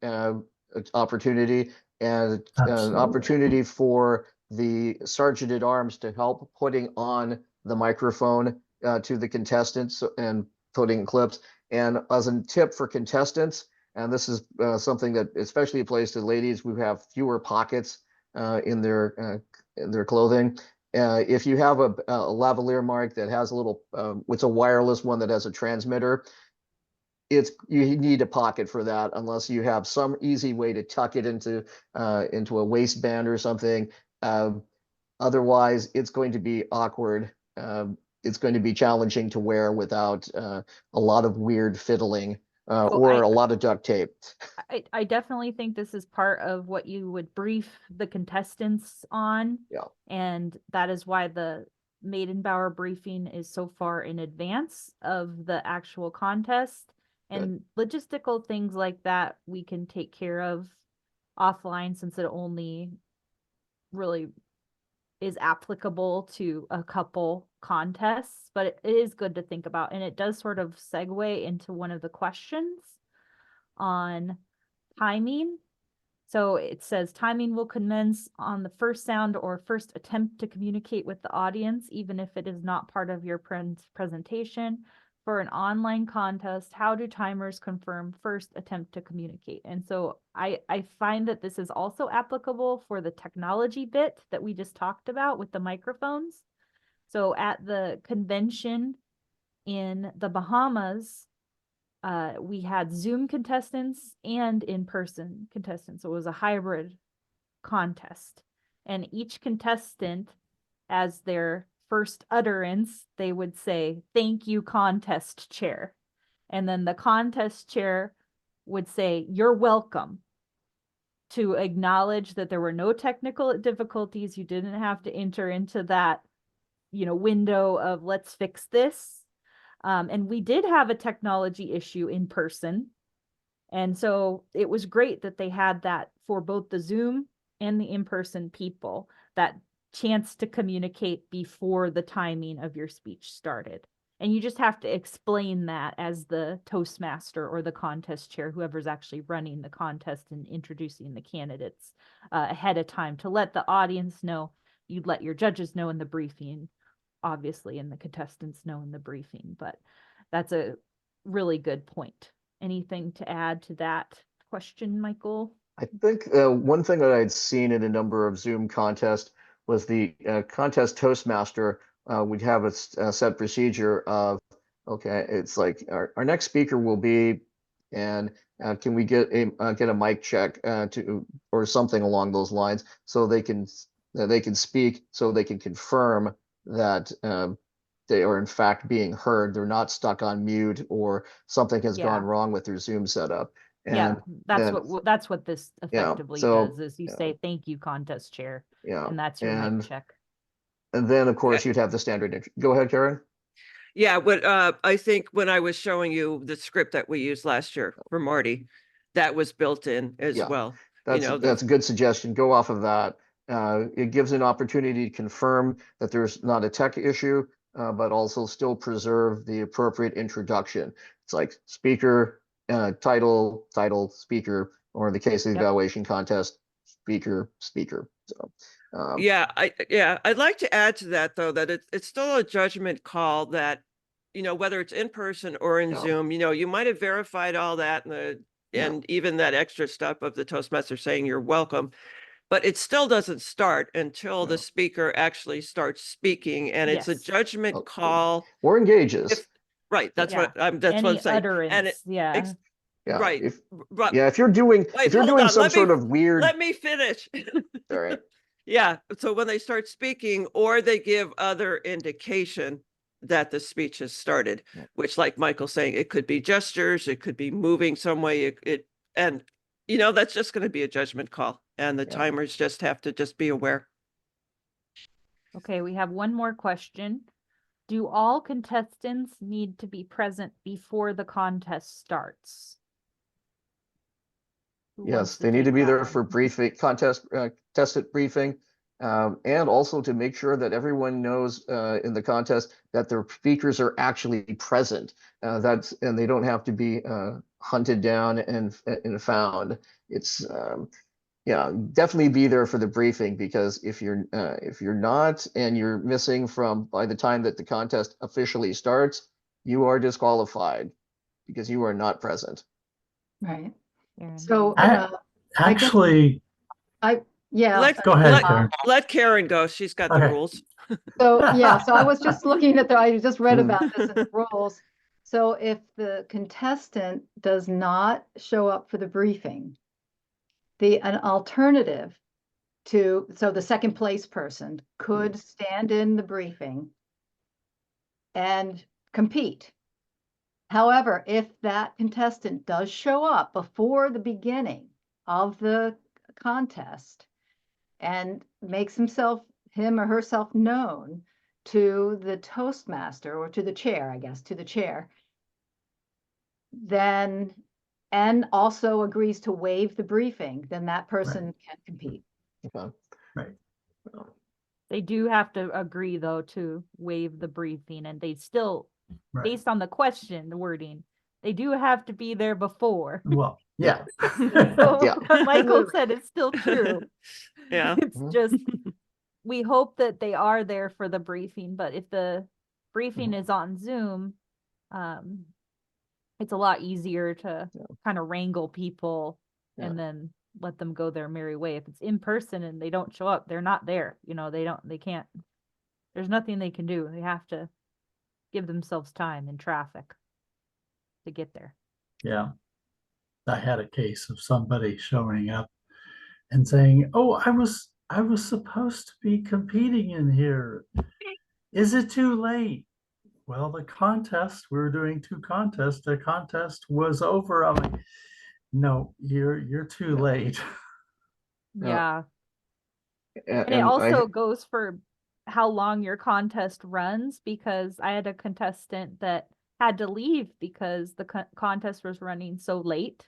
opportunity, and an Absolutely. opportunity for the sergeant at arms to help putting on the microphone to the contestants and putting clips. And as a tip for contestants, and this is something that especially applies to ladies who have fewer pockets in their clothing. If you have a lavalier mic that has a little, it's a wireless one that has a transmitter, you need a pocket for that, unless you have some easy way to tuck it into a waistband or something. Otherwise, it's going to be awkward. It's going to be challenging to wear without a lot of weird fiddling or a lot of duct tape. I definitely think this is part of what you would brief the contestants on. Yeah. And that is why the Maidenbauer briefing is so far in advance of the actual contest. And logistical things like that we can take care of offline, since it only really is applicable to a couple contests. But it is good to think about, and it does sort of segue into one of the questions on timing. So it says timing will commence on the first sound or first attempt to communicate with the audience, even if it is not part of your presentation. For an online contest, how do timers confirm first attempt to communicate? And so I find that this is also applicable for the technology bit that we just talked about with the microphones. So at the convention in the Bahamas, we had Zoom contestants and in-person contestants. So it was a hybrid contest. And each contestant, as their first utterance, they would say, "Thank you, contest chair." And then the contest chair would say, "You're welcome," to acknowledge that there were no technical difficulties. You didn't have to enter into that, window of let's fix this. And we did have a technology issue in person. And so it was great that they had that for both the Zoom and the in-person people, that chance to communicate before the timing of your speech started. And you just have to explain that as the Toastmaster or the contest chair, whoever's actually running the contest and introducing the candidates ahead of time, to let the audience know. You'd let your judges know in the briefing, obviously, and the contestants know in the briefing. But that's a really good point. Anything to add to that question, Michael? I think one thing that I'd seen in a number of Zoom contests was the contest Toastmaster would have a set procedure of, okay, it's like our next speaker will be, and can we get a mic check to, or something along those lines, so they can speak, so they can confirm that they are in fact being heard. They're not stuck on mute, or something has gone wrong with their Zoom setup. And that's what this effectively does, is you say, "Thank you, contest chair." And that's your mic check. And then, of course, you'd have the standard. Go ahead, Caryn. Yeah, but I think when I was showing you the script that we used last year for Marty, that was built in as well. That's a good suggestion. Go off of that. It gives an opportunity to confirm that there's not a tech issue, but also still preserve the appropriate introduction. It's like speaker, title, speaker, or in the case of the evaluation contest, speaker. So I'd like to add to that, though, that it's still a judgment call, that whether it's in person or in Zoom, you might have verified all that and even that extra stuff of the Toastmaster saying you're welcome, but it still doesn't start until the No. speaker actually starts speaking, and it's a Yes. judgment Oh, call. Or engages. If, right, that's Yeah. that's what I'm Any saying. And utterance, yeah. Yeah. right, If if you're doing wait, hold on, some sort of weird, let me finish. all right. Yeah, so when they start speaking or they give other indication that the speech has started, Yeah. which like Michael's saying, it could be gestures, it could be moving some way, and that's just going to be a judgment call, and the Yeah. timers just have to just be aware. Okay, we have one more question. Do all contestants need to be present before the contest starts? Who wants Yes, they need to take be that there one? for briefing, contestant briefing, and also to make sure that everyone knows in the contest that their speakers are actually present. And they don't have to be hunted down and found. It's yeah, definitely be there for the briefing, because if you're not and you're missing from by the time that the contest officially starts, you are disqualified because you are not present. Right. Karen. So, I- I guess Actually, yeah. go ahead, let, Karen. let Caryn go. She's got the Okay. rules. So, yeah, so I was just looking at I just read Hmm. about this in the rules. So if the contestant does not show up for the briefing, an alternative so the second place person could stand in the briefing and compete. However, if that contestant does show up before the beginning of the contest and makes him or herself known to the Toastmaster, or to the chair, I guess, to the chair, then, and also agrees to waive the briefing, then that person can compete. Okay. Right. They do have to agree, though, to waive the briefing, and they still, Right. based on the question, the wording, they do have to be there before. Well, yeah. So Yeah. what Michael said is still true. Yeah. It's Mhm. just, we hope that they are there for the briefing, but if the briefing is on Zoom, it's a lot easier to kind of wrangle people and then let them go their merry way. If it's in person and they don't show up, they're not there. They can't, there's nothing they can do. They have to give themselves time in traffic to get there. Yeah. I had a case of somebody showing up and saying, "Oh, I was supposed to be competing in here. Is it too late?" Well, we were doing 2 contests. The contest was over. I'm like, "No, you're too late." Yeah. And it And also goes for how long your contest runs, because I had a contestant that had to leave because the contest was running so late,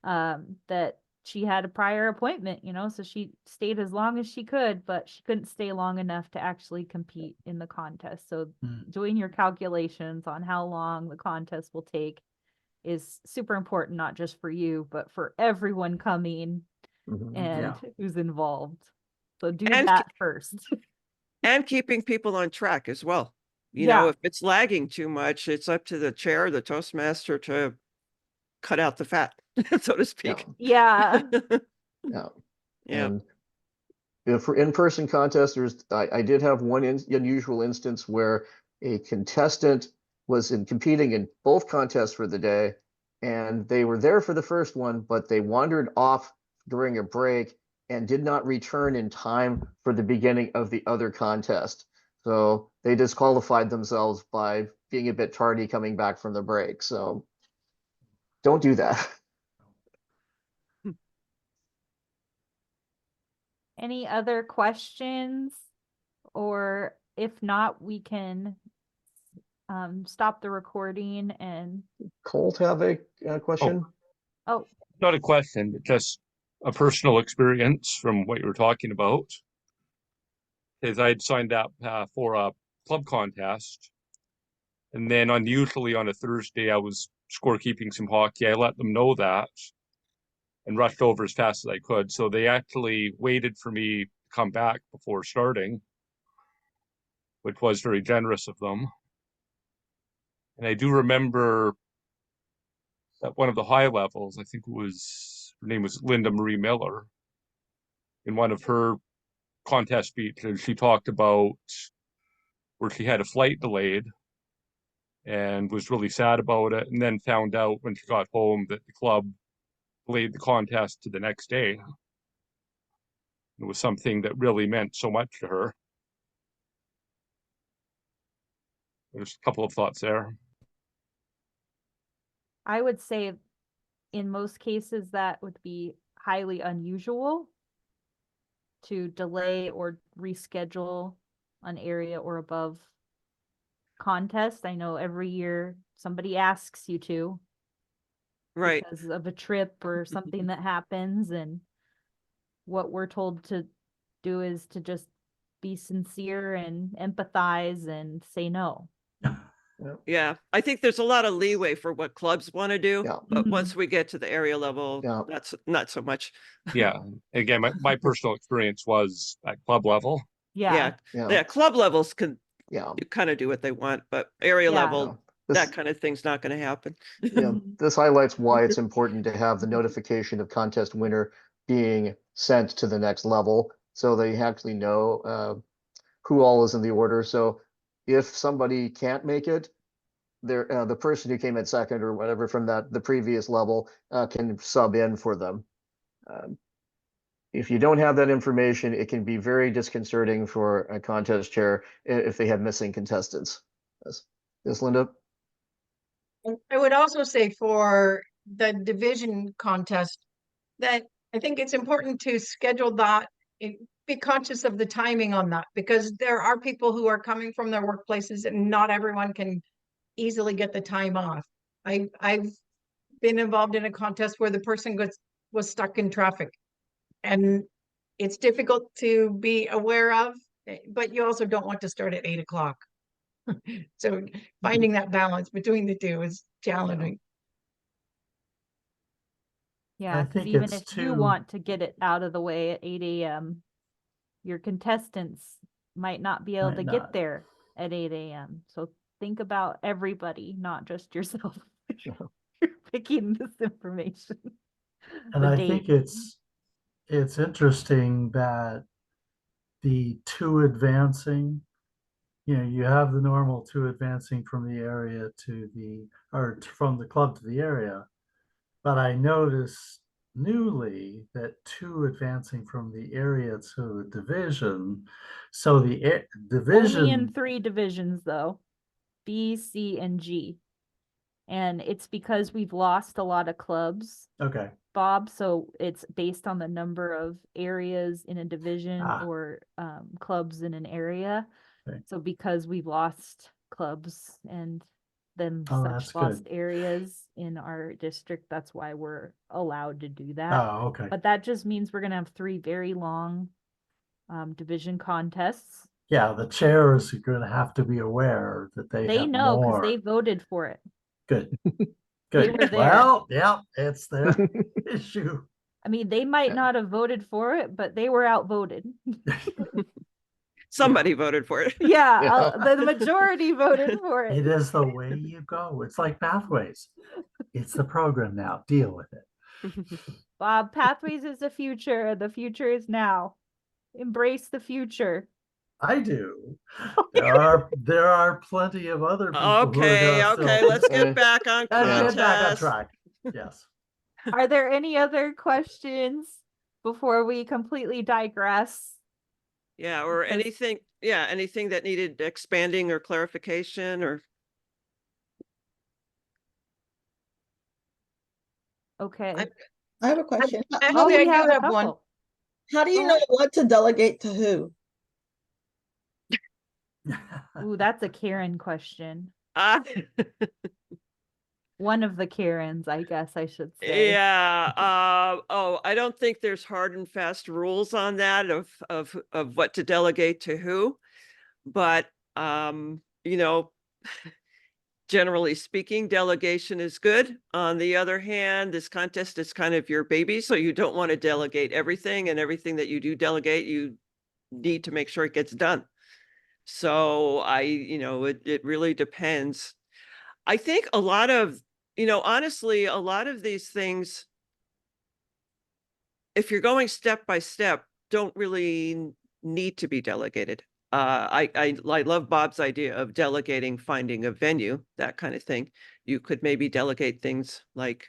that she had a prior appointment, so she stayed as long as she could, but she couldn't stay long enough to actually compete in the contest. So doing your calculations on how long the contest will take is super important, not just for you, but for everyone coming Mhm. and who's involved. So do And that first. And keeping people on track as well. Yeah. If it's lagging too much, it's up to the chair, the Toastmaster, to cut out the fat, so to speak. Yeah. Yeah. Yeah. And for in-person contests, I did have one unusual instance where a contestant was competing in both contests for the day, and they were there for the first one, but they wandered off during a break and did not return in time for the beginning of the other contest. So they disqualified themselves by being a bit tardy coming back from the break. So don't do that. Any other questions? Or if not, we can stop the recording and Colt have a question? oh, Not a question, but just a personal experience from what you were talking about. Because I'd signed up for a club contest, and then unusually on a Thursday, I was scorekeeping some hockey. I let them know that and rushed over as fast as I could. So they actually waited for me to come back before starting, which was very generous of them. And I do remember at one of the high levels, I think her name was Linda Marie Miller. in one of her contest speeches, she talked about where she had a flight delayed and was really sad about it, and then found out when she got home that the club delayed the contest to the next day. It was something that really meant so much to her. There's a couple of thoughts there. I would say in most cases that would be highly unusual to delay or reschedule an area or above contest. I know every year somebody asks you to Right. because of a trip or something that happens, and what we're told to do is to just be sincere and empathize and say no. Yeah, I think there's a lot of leeway for what clubs want to do, Yeah. but Mhm. once we get to the area level, Yeah. that's not so much. Yeah. Again, my personal experience was at club level. Yeah. Yeah, club levels can Yeah. kind of do what they want, but area Yeah. level, that kind of thing's not going to happen. This highlights why it's important to have the notification of contest winner being sent to the next level, so they actually know who all is in the order. So if somebody can't make it, the person who came in second or whatever from the previous level can sub in for them. If you don't have that information, it can be very disconcerting for a contest chair if they have missing contestants. Yes, Linda? I would also say for the division contest that I think it's important to schedule that, be conscious of the timing on that, because there are people who are coming from their workplaces and not everyone can easily get the time off. I've been involved in a contest where the person was stuck in traffic, and it's difficult to be aware of, but you also don't want to start at 8 o'clock. So finding that balance between the two is challenging. Yeah, I because think even it's if you too- want to get it out of the way at 8 a.m., your contestants might not be able Might to not. get there at 8 a.m. So think about everybody, not just yourself. You're picking this information. And The I date. think it's interesting that the two advancing, you have the normal two advancing from the area to from the club to the area. But I noticed newly that two advancing from the area to the division. So the Only in division, 3 divisions though, B, C, and G. And it's because we've lost a lot of clubs, okay, Bob, so it's based on the number of areas in a division Ah. or clubs in an area. Okay. So because we've lost clubs and then Oh, that's such lost good. areas in our district, that's why we're allowed to do that. Oh, okay. But that just means we're gonna have 3 very long division contests. Yeah, the chairs are going to have to be aware that they They have know because more. they voted for it. Good. They Good. were there. Well, yeah, it's their issue. I mean, they might not have voted for it, but they were outvoted. Somebody voted for it. Yeah, Yeah. the majority voted for It it. is the way you go. It's like pathways. It's the program now. Deal with it. Bob, Pathways is the future. The future is now. Embrace the future. I do. There are plenty of other people who are Okay, gonna okay, still- let's get back on Let's get back on contest. track. Yes. Are there any other questions before we completely digress? Yeah, or Because- anything that needed expanding or clarification or. Okay. I have a question. Actually, Oh, I we do have a have one. couple. How do you go know ahead. what to delegate to who? Ooh, that's a Karen question. Ah, One of the Karens, I guess I should say. yeah, I don't think there's hard and fast rules on that of what to delegate to who. But, generally speaking, delegation is good. On the other hand, this contest is kind of your baby, so you don't want to delegate everything, and everything that you do delegate, you need to make sure it gets done. So it really depends. I think a lot of, honestly, a lot of these things, if you're going step by step, don't really need to be delegated. I love Bob's idea of delegating, finding a venue, that kind of thing. You could maybe delegate things like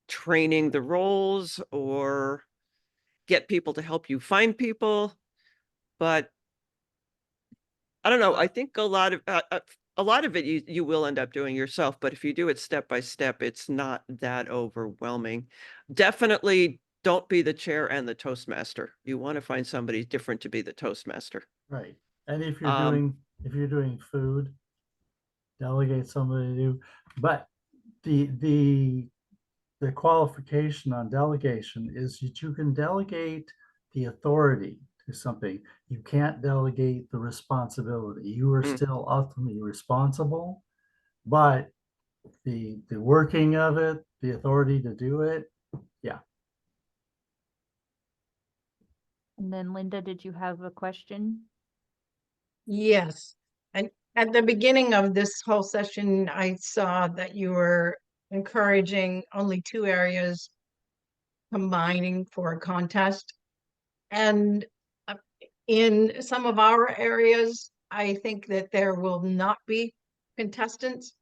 training the roles or get people to help you find people. But I don't know. I think a lot of it you will end up doing yourself, but if you do it step by step, it's not that overwhelming. Definitely don't be the chair and the Toastmaster. You want to find somebody different to be the Toastmaster. Right. And if you're Um, doing food, delegate somebody to do. But the qualification on delegation is that you can delegate the authority to something. You can't delegate the responsibility. You are Mm. still ultimately responsible, but the working of it, the authority to do it, yeah. And then Linda, did you have a question? Yes. And at the beginning of this whole session, I saw that you were encouraging only 2 areas combining for a contest. And uh, in some of our areas, I think that there will not be contestants.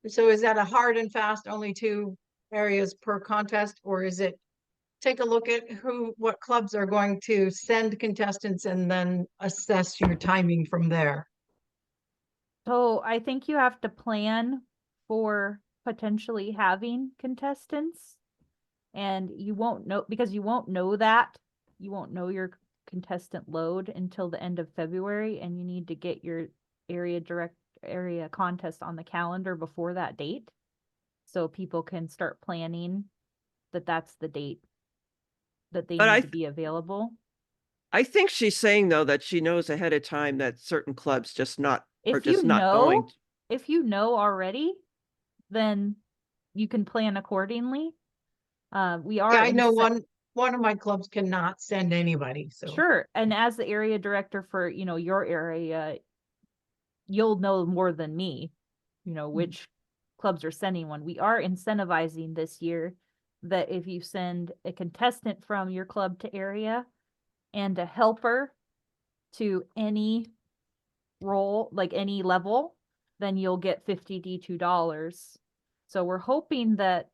So is that a hard and fast, only 2 areas per contest, or is it take a look at what clubs are going to send contestants and then assess your timing from there? So I think you have to plan for potentially having contestants, and you won't know because you won't know that. You won't know your contestant load until the end of February, and you need to get your area contest on the calendar before that date, so people can start planning that that's the date that they But need to be available. I think she's saying though that she knows ahead of time that certain clubs are If just you not going. know, if you know already, then you can plan accordingly. We are Yeah, I in know one of my clubs cannot send anybody, so. Sure. And as the area director for, your area, you'll know more than me, which clubs are sending one. We are incentivizing this year that if you send a contestant from your club to area and a helper to any role, like any level, then you'll get $50 D2. So we're hoping that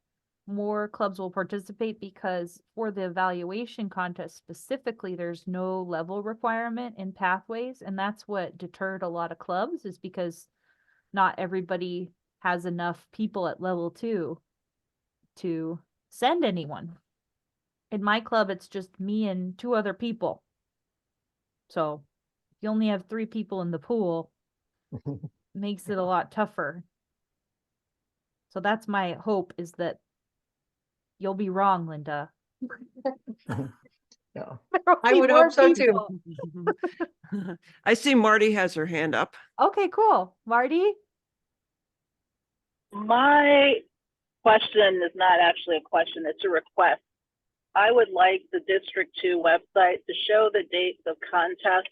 more clubs will participate because for the evaluation contest specifically, there's no level requirement in pathways. And that's what deterred a lot of clubs, is because not everybody has enough people at level 2 to send anyone. In my club, it's just me and 2 other people. So if you only have 3 people in the pool, makes it a lot tougher. So that's my hope, is that you'll be wrong, Linda. Yeah. I would hope so too. I see Marty has her hand up. Okay, cool. Marty? My question is not actually a question, it's a request. I would like the District 2 website to show the dates of contests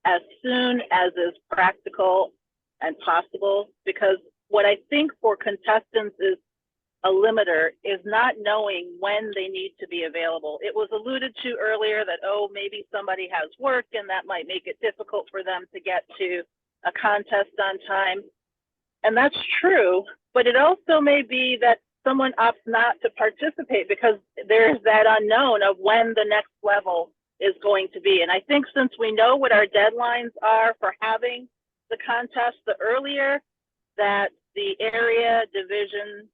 as soon as is practical and possible, because what I think for contestants is a limiter is not knowing when they need to be available. It was alluded to earlier that, oh, maybe somebody has work and that might make it difficult for them to get to a contest on time. And that's true, but it also may be that someone opts not to participate because there's that unknown of when the next level is going to be. And I think since we know what our deadlines are for having the contest, the earlier that the area division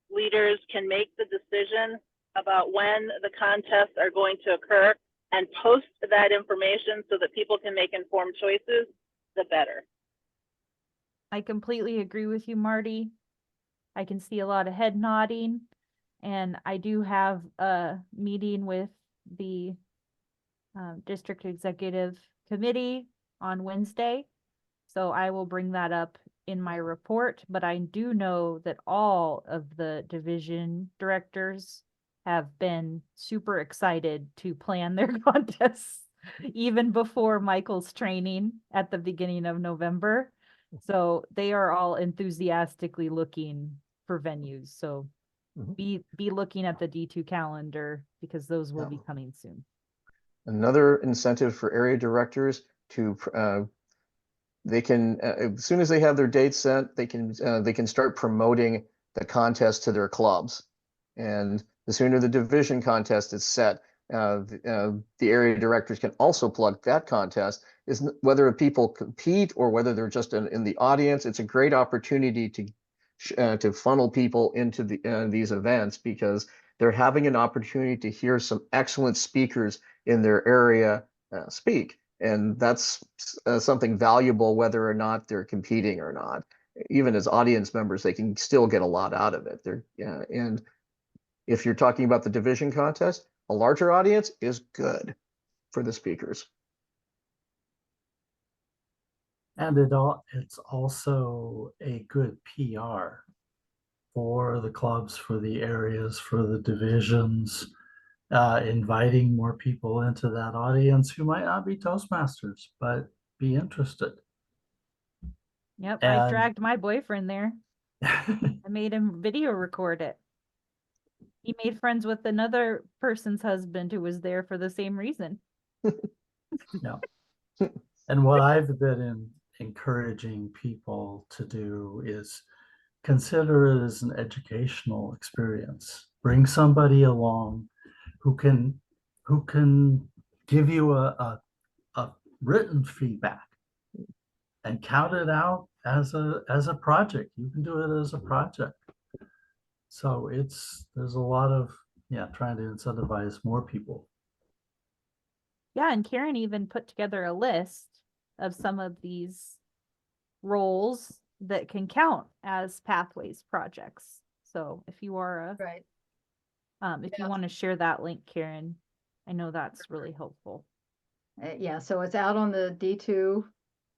leaders can make the decision about when the contests are going to occur and post that information so that people can make informed choices, the better. I completely agree with you, Marty. I can see a lot of head nodding, and I do have a meeting with the district executive committee on Wednesday. So I will bring that up in my report, but I do know that all of the division directors have been super excited to plan their contests even before Michael's training at the beginning of November. So they are all enthusiastically looking for venues. So be looking at the D2 calendar because those will Yeah. be coming soon. Another incentive for area directors to they can as soon as they have their dates set, they can start promoting the contest to their clubs, and the sooner the division contest is set, the area directors can also plug that contest. Is whether people compete or whether they're just in the audience, it's a great opportunity to funnel people into these events because they're having an opportunity to hear some excellent speakers in their area speak. And that's something valuable, whether or not they're competing or not. Even as audience members, they can still get a lot out of it. And if you're talking about the division contest, a larger audience is good for the speakers. And it's also a good PR for the clubs, for the areas, for the divisions, inviting more people into that audience who might not be Toastmasters, but be interested. Yep, I And dragged my boyfriend there. I made him video record it. He made friends with another person's husband who was there for the same reason. yeah. And what I've been encouraging people to do is consider it as an educational experience. Bring somebody along who can give you a written feedback and count it out as a project. You can do it as a project. So there's a lot of trying to incentivize more people. Yeah, and Caryn even put together a list of some of these roles that can count as pathways projects. So if you are Right. if you want to share that link, Caryn, I know that's really helpful. Yeah, so it's out on the D2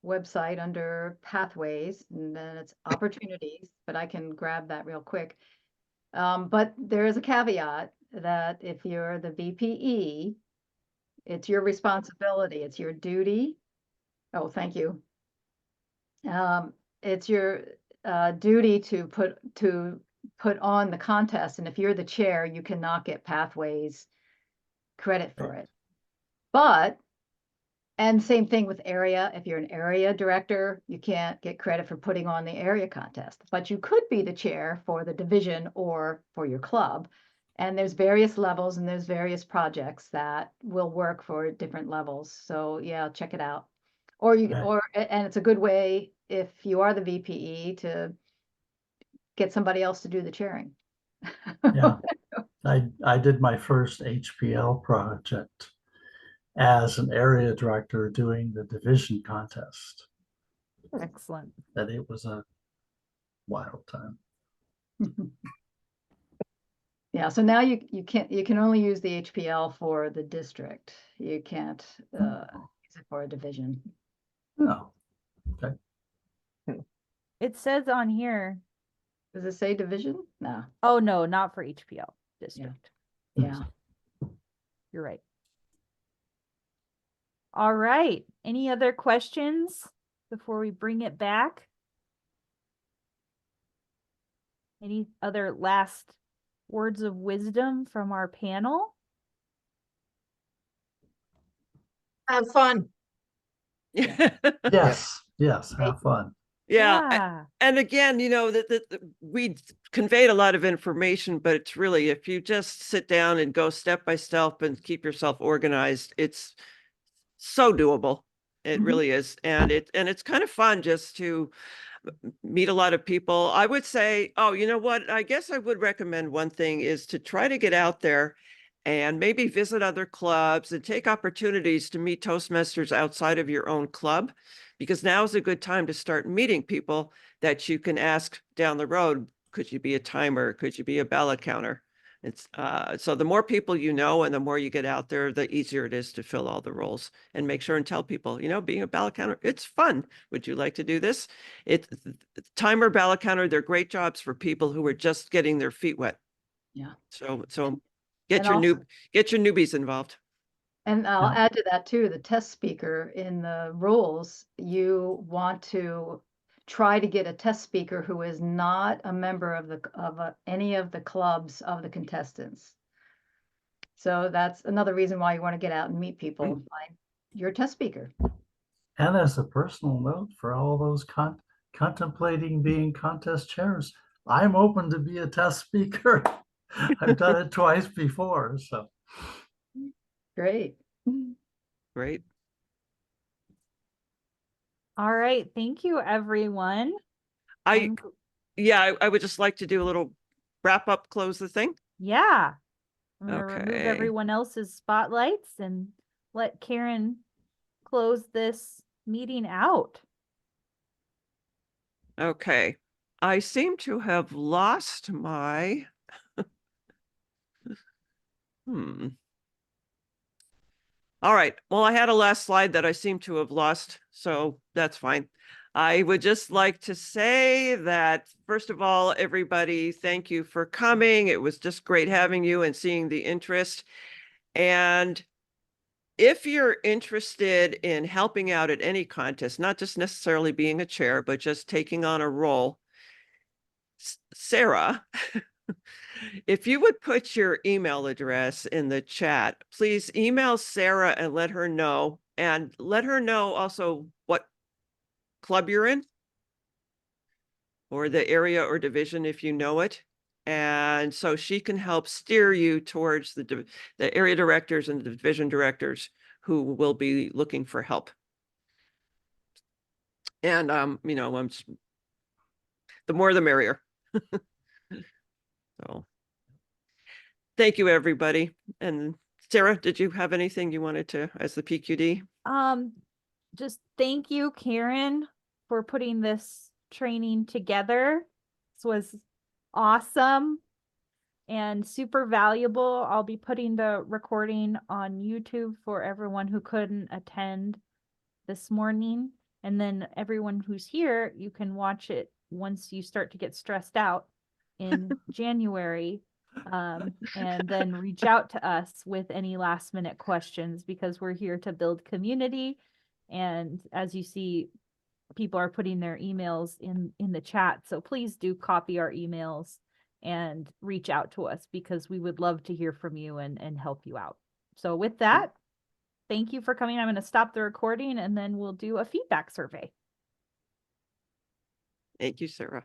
website under pathways, and then it's opportunities, but I can grab that real quick. But there is a caveat that if you're the VPE, it's your responsibility, it's your duty. Oh, thank you. It's your duty to put on the contest, and if you're the chair, you cannot get pathways credit for it. But and same thing with area. If you're an area director, you can't get credit for putting on the area contest, but you could be the chair for the division or for your club. And there's various levels and there's various projects that will work for different levels. So yeah, check it out. Or and it's a good way if you are the VPE to get somebody else to do the chairing. Yeah, I did my first HPL project as an area director doing the division contest. Excellent. And it was a wild time. Yeah, so now you can only use the HPL for the district. You can't use it for a division. No. Okay. It says on here. Does it say division? No. Oh no, not for HPL district. Yeah. You're right. All right. Any other questions before we bring it back? Any other last words of wisdom from our panel? Have fun. Yes, have fun. Yeah. And again, that we conveyed a lot of information, but it's really, if you just sit down and go step by step and keep yourself organized, it's so doable. It really is. And it's kind of fun just to meet a lot of people. I would say, you know what? I guess I would recommend one thing is to try to get out there and maybe visit other clubs and take opportunities to meet Toastmasters outside of your own club, because now is a good time to start meeting people that you can ask down the road. Could you be a timer? Could you be a ballot counter? It's so the more people you know and the more you get out there, the easier it is to fill all the roles. And make sure and tell people, being a ballot counter, it's fun. Would you like to do this? Timer, ballot counter, they're great jobs for people who are just getting their feet wet. Yeah. So get your newbies involved. And I'll add to that too, the test speaker in the roles, you want to try to get a test speaker who is not a member of any of the clubs of the contestants. So that's another reason why you want to get out and meet people. Find your test speaker. And as a personal note for all those contemplating being contest chairs, I'm open to be a test speaker. I've done it twice before, so. Great. Great. All right. Thank you, everyone. I would just like to do a little wrap up, close the thing. Yeah. I'm going to remove Okay. everyone else's spotlights and let Caryn close this meeting out. Okay. I seem to have lost my All right. Well, I had a last slide that I seem to have lost, so that's fine. I would just like to say that, first of all, everybody, thank you for coming. It was just great having you and seeing the interest. And if you're interested in helping out at any contest, not just necessarily being a chair, but just taking on a role, Sarah, if you would put your email address in the chat, please email Sarah and let her know. And let her know also what club you're in, or the area or division if you know it. And so she can help steer you towards the area directors and the division directors who will be looking for help. And, you know, the more the merrier. So thank you, everybody. And Sarah, did you have anything you wanted to, as the PQD? Just thank you, Caryn, for putting this training together. This was awesome and super valuable. I'll be putting the recording on YouTube for everyone who couldn't attend this morning. And then everyone who's here, you can watch it once you start to get stressed out in January. And then reach out to us with any last minute questions, because we're here to build community. And as you see, people are putting their emails in the chat. So please do copy our emails and reach out to us, because we would love to hear from you and help you out. So with that, thank you for coming. I'm going to stop the recording and then we'll do a feedback survey. Thank you, Sarah.